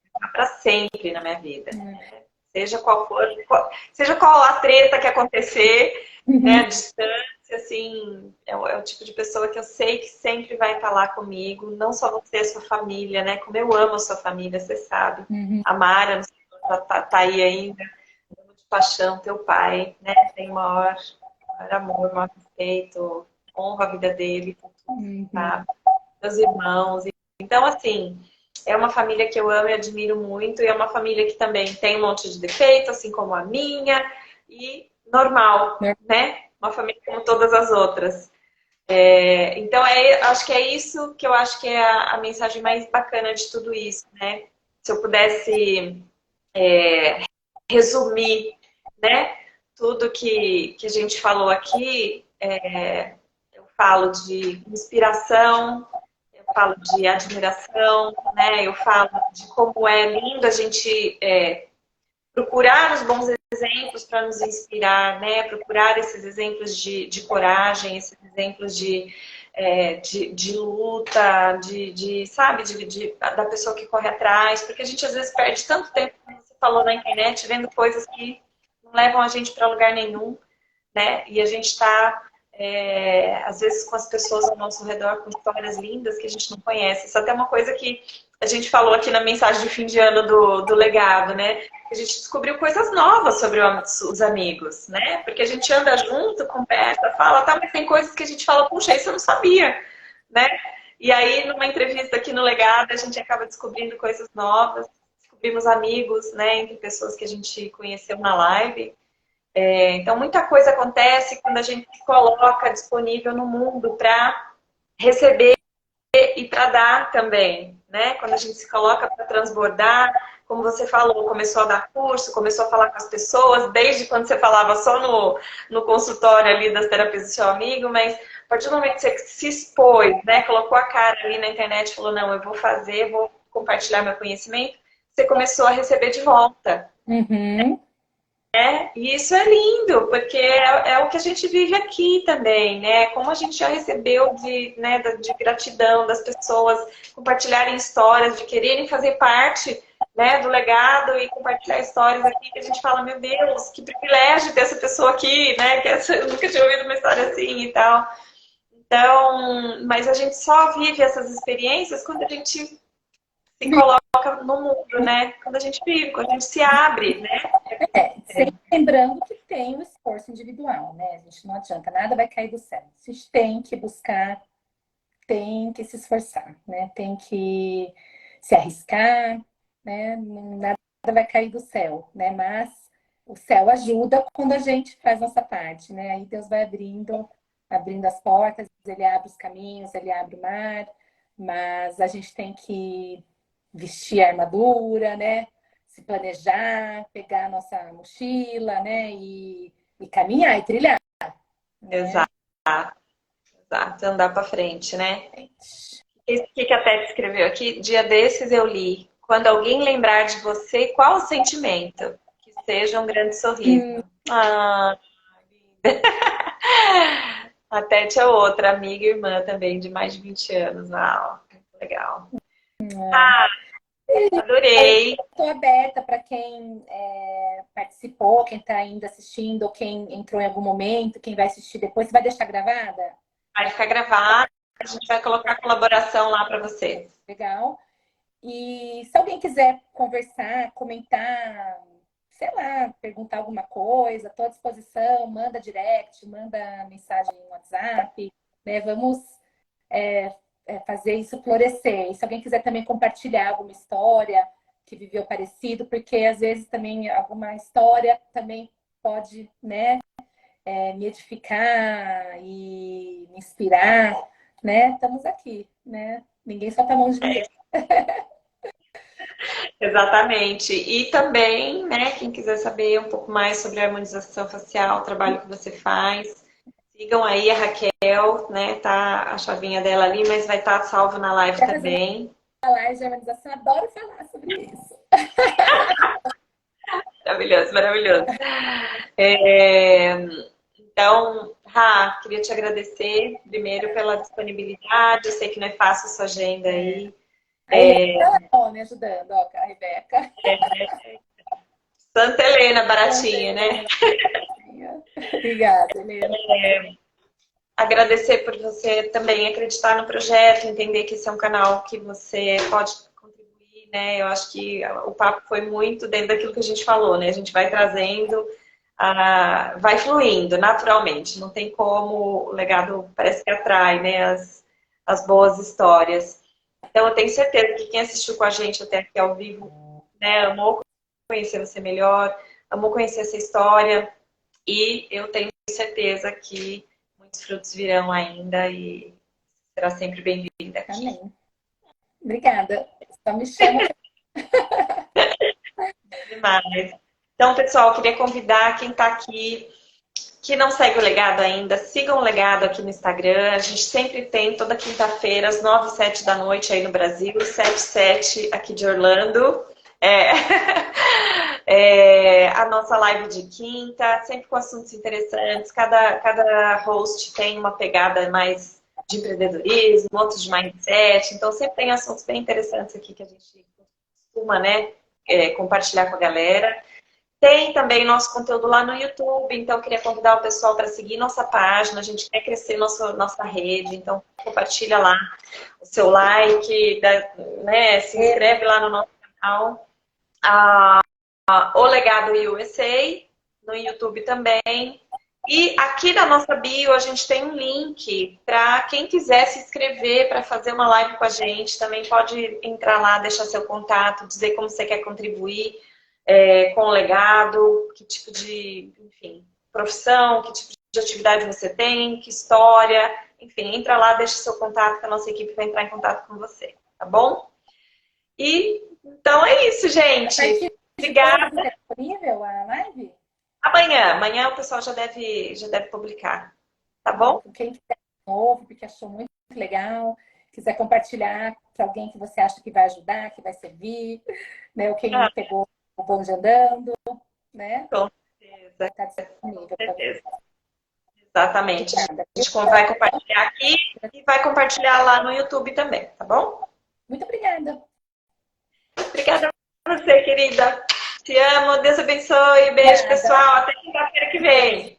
está para sempre na minha vida, né? Seja qual for, seja qual a treta que acontecer, né? A distância, assim, é o tipo de pessoa que eu sei que sempre vai estar lá comigo, não só você, a sua família, né? Como eu amo a sua família, você sabe. Uhum. A Mara, não sei se ela tá aí ainda, amo de paixão, teu pai, né? Tem maior amor, maior respeito, honra a vida dele, por tudo, Uhum. tá? Meus irmãos. Então, assim, é uma família que eu amo e admiro muito, e é uma família que também tem um monte de defeito, assim como a minha, e normal, né? Uma família como todas as outras. Então, acho que é isso que eu acho que é a mensagem mais bacana de tudo isso, né? Se eu pudesse resumir, né, tudo que a gente falou aqui, eu falo de inspiração, eu falo de admiração, né? Eu falo de como é lindo a gente procurar os bons exemplos para nos inspirar, né? Procurar esses exemplos de coragem, esses exemplos de luta, sabe, da pessoa que corre atrás, porque a gente às vezes perde tanto tempo, como você falou na internet, vendo coisas que não levam a gente para lugar nenhum, né? E a gente está, às vezes, com as pessoas ao nosso redor com histórias lindas que a gente não conhece. Isso é até uma coisa que a gente falou aqui na mensagem de fim de ano do legado, né? A gente descobriu coisas novas sobre os amigos, né? Porque a gente anda junto, conversa, fala, tá, mas tem coisas que a gente fala, puxa, isso eu não sabia, né? E aí, numa entrevista aqui no Legado, a gente acaba descobrindo coisas novas, descobrimos amigos, né, entre pessoas que a gente conheceu na live. Então, muita coisa acontece quando a gente se coloca disponível no mundo para receber e para dar também, né? Quando a gente se coloca para transbordar, como você falou, começou a dar curso, começou a falar com as pessoas, desde quando você falava só no consultório ali das terapias do seu amigo, mas a partir do momento que você se expôs, né? Colocou a cara ali na internet e falou, não, eu vou fazer, vou compartilhar meu conhecimento, você começou a receber de volta. Uhum. E isso é lindo, porque é o que a gente vive aqui também, né? Como a gente já recebeu de gratidão das pessoas compartilharem histórias, de quererem fazer parte, né, do legado e compartilhar histórias aqui, que a gente fala, meu Deus, que privilégio ter essa pessoa aqui, né? Eu nunca tinha ouvido uma história assim e tal. Então, mas a gente só vive essas experiências quando a gente se coloca no mundo, né? Quando a gente vive, quando a gente se abre, né? Sempre lembrando que tem o esforço individual, né? A gente não adianta, nada vai cair do céu. A gente tem que buscar, tem que se esforçar, né? Tem que se arriscar, né? Nada vai cair do céu, né? Mas o céu ajuda quando a gente faz nossa parte, né? Aí Deus vai abrindo as portas, ele abre os caminhos, ele abre o mar, mas a gente tem que vestir a armadura, né? Se planejar, pegar a nossa mochila, né? E caminhar e trilhar, né? Exato, exato, andar para frente, né? O que a Tete escreveu aqui? Dia desses eu li. Quando alguém lembrar de você, qual o sentimento? Que seja um grande sorriso. Ah, a Tete é outra, amiga e irmã também, de mais de 20 anos. Ah, muito legal. Ah, adorei. Estou aberta para quem participou, quem está ainda assistindo, ou quem entrou em algum momento, quem vai assistir depois. Você vai deixar gravada? Vai ficar gravado. A gente vai colocar a colaboração lá para você. Legal. E se alguém quiser conversar, comentar, sei lá, perguntar alguma coisa, estou à disposição, manda direct, manda mensagem no WhatsApp, né? Vamos fazer isso florescer. E se alguém quiser também compartilhar alguma história que viveu parecido, porque às vezes também alguma história também pode, né, me edificar e me inspirar, né? Estamos aqui, né? Ninguém solta a mão de ninguém. Exatamente. E também, né, quem quiser saber um pouco mais sobre a harmonização facial, o trabalho que você faz, sigam aí a Raquel, né? Tá a chavinha dela ali, mas vai estar salvo na live Quer fazer também. uma live de harmonização? Adoro falar sobre isso. Maravilhoso, maravilhoso. É, então, Rá, queria te agradecer primeiro pela disponibilidade. Eu sei que não é fácil a sua agenda aí. A Helena tá me ajudando, ó, a Rebeca. Santa Helena, baratinha, né? Obrigada, Helena. Agradecer por você também acreditar no projeto, entender que esse é um canal que você pode contribuir, né? Eu acho que o papo foi muito dentro daquilo que a gente falou, né? A gente vai trazendo, vai fluindo naturalmente. Não tem como, o legado parece que atrai, né? As boas histórias. Então, eu tenho certeza que quem assistiu com a gente até aqui ao vivo, né, amou conhecer você melhor, amou conhecer essa história, e eu tenho certeza que muitos frutos virão ainda e será sempre bem-vinda aqui. Amém. Obrigada. Só me chama. Demais. Então, pessoal, eu queria convidar quem está aqui, que não segue o Legado ainda, sigam o Legado aqui no Instagram. A gente sempre tem, toda quinta-feira, às 9 e 7 da noite aí no Brasil, 7 e 7 aqui de Orlando. A nossa live de quinta, sempre com assuntos interessantes. Cada host tem uma pegada mais de empreendedorismo, outros de mindset. Então, sempre tem assuntos bem interessantes aqui que a gente costuma, né, compartilhar com a galera. Tem também nosso conteúdo lá no YouTube, então eu queria convidar o pessoal para seguir nossa página, a gente quer crescer nossa rede, então compartilha lá o seu like, né, se inscreve lá no nosso canal. O Legado USA, no YouTube também. E aqui na nossa bio a gente tem um link para quem quiser se inscrever para fazer uma live com a gente. Também pode entrar lá, deixar seu contato, dizer como você quer contribuir com o legado, que tipo de, enfim, profissão, que tipo de atividade você tem, que história. Enfim, entra lá, deixa seu contato que a nossa equipe vai entrar em contato com você, tá bom? E então é isso, gente. Obrigada. Está disponível a live? Amanhã o pessoal já deve publicar, tá bom? Quem quiser novo, porque achou muito legal, quiser compartilhar para alguém que você acha que vai ajudar, que vai servir, né? Ou quem pegou o bonde andando, né? Com certeza. Está disponível. Com certeza. Exatamente. A gente vai compartilhar aqui e vai compartilhar lá no YouTube também, tá bom? Muito obrigada. Obrigada a você, querida. Te amo, Deus abençoe. Beijo, pessoal. Até quinta-feira que vem.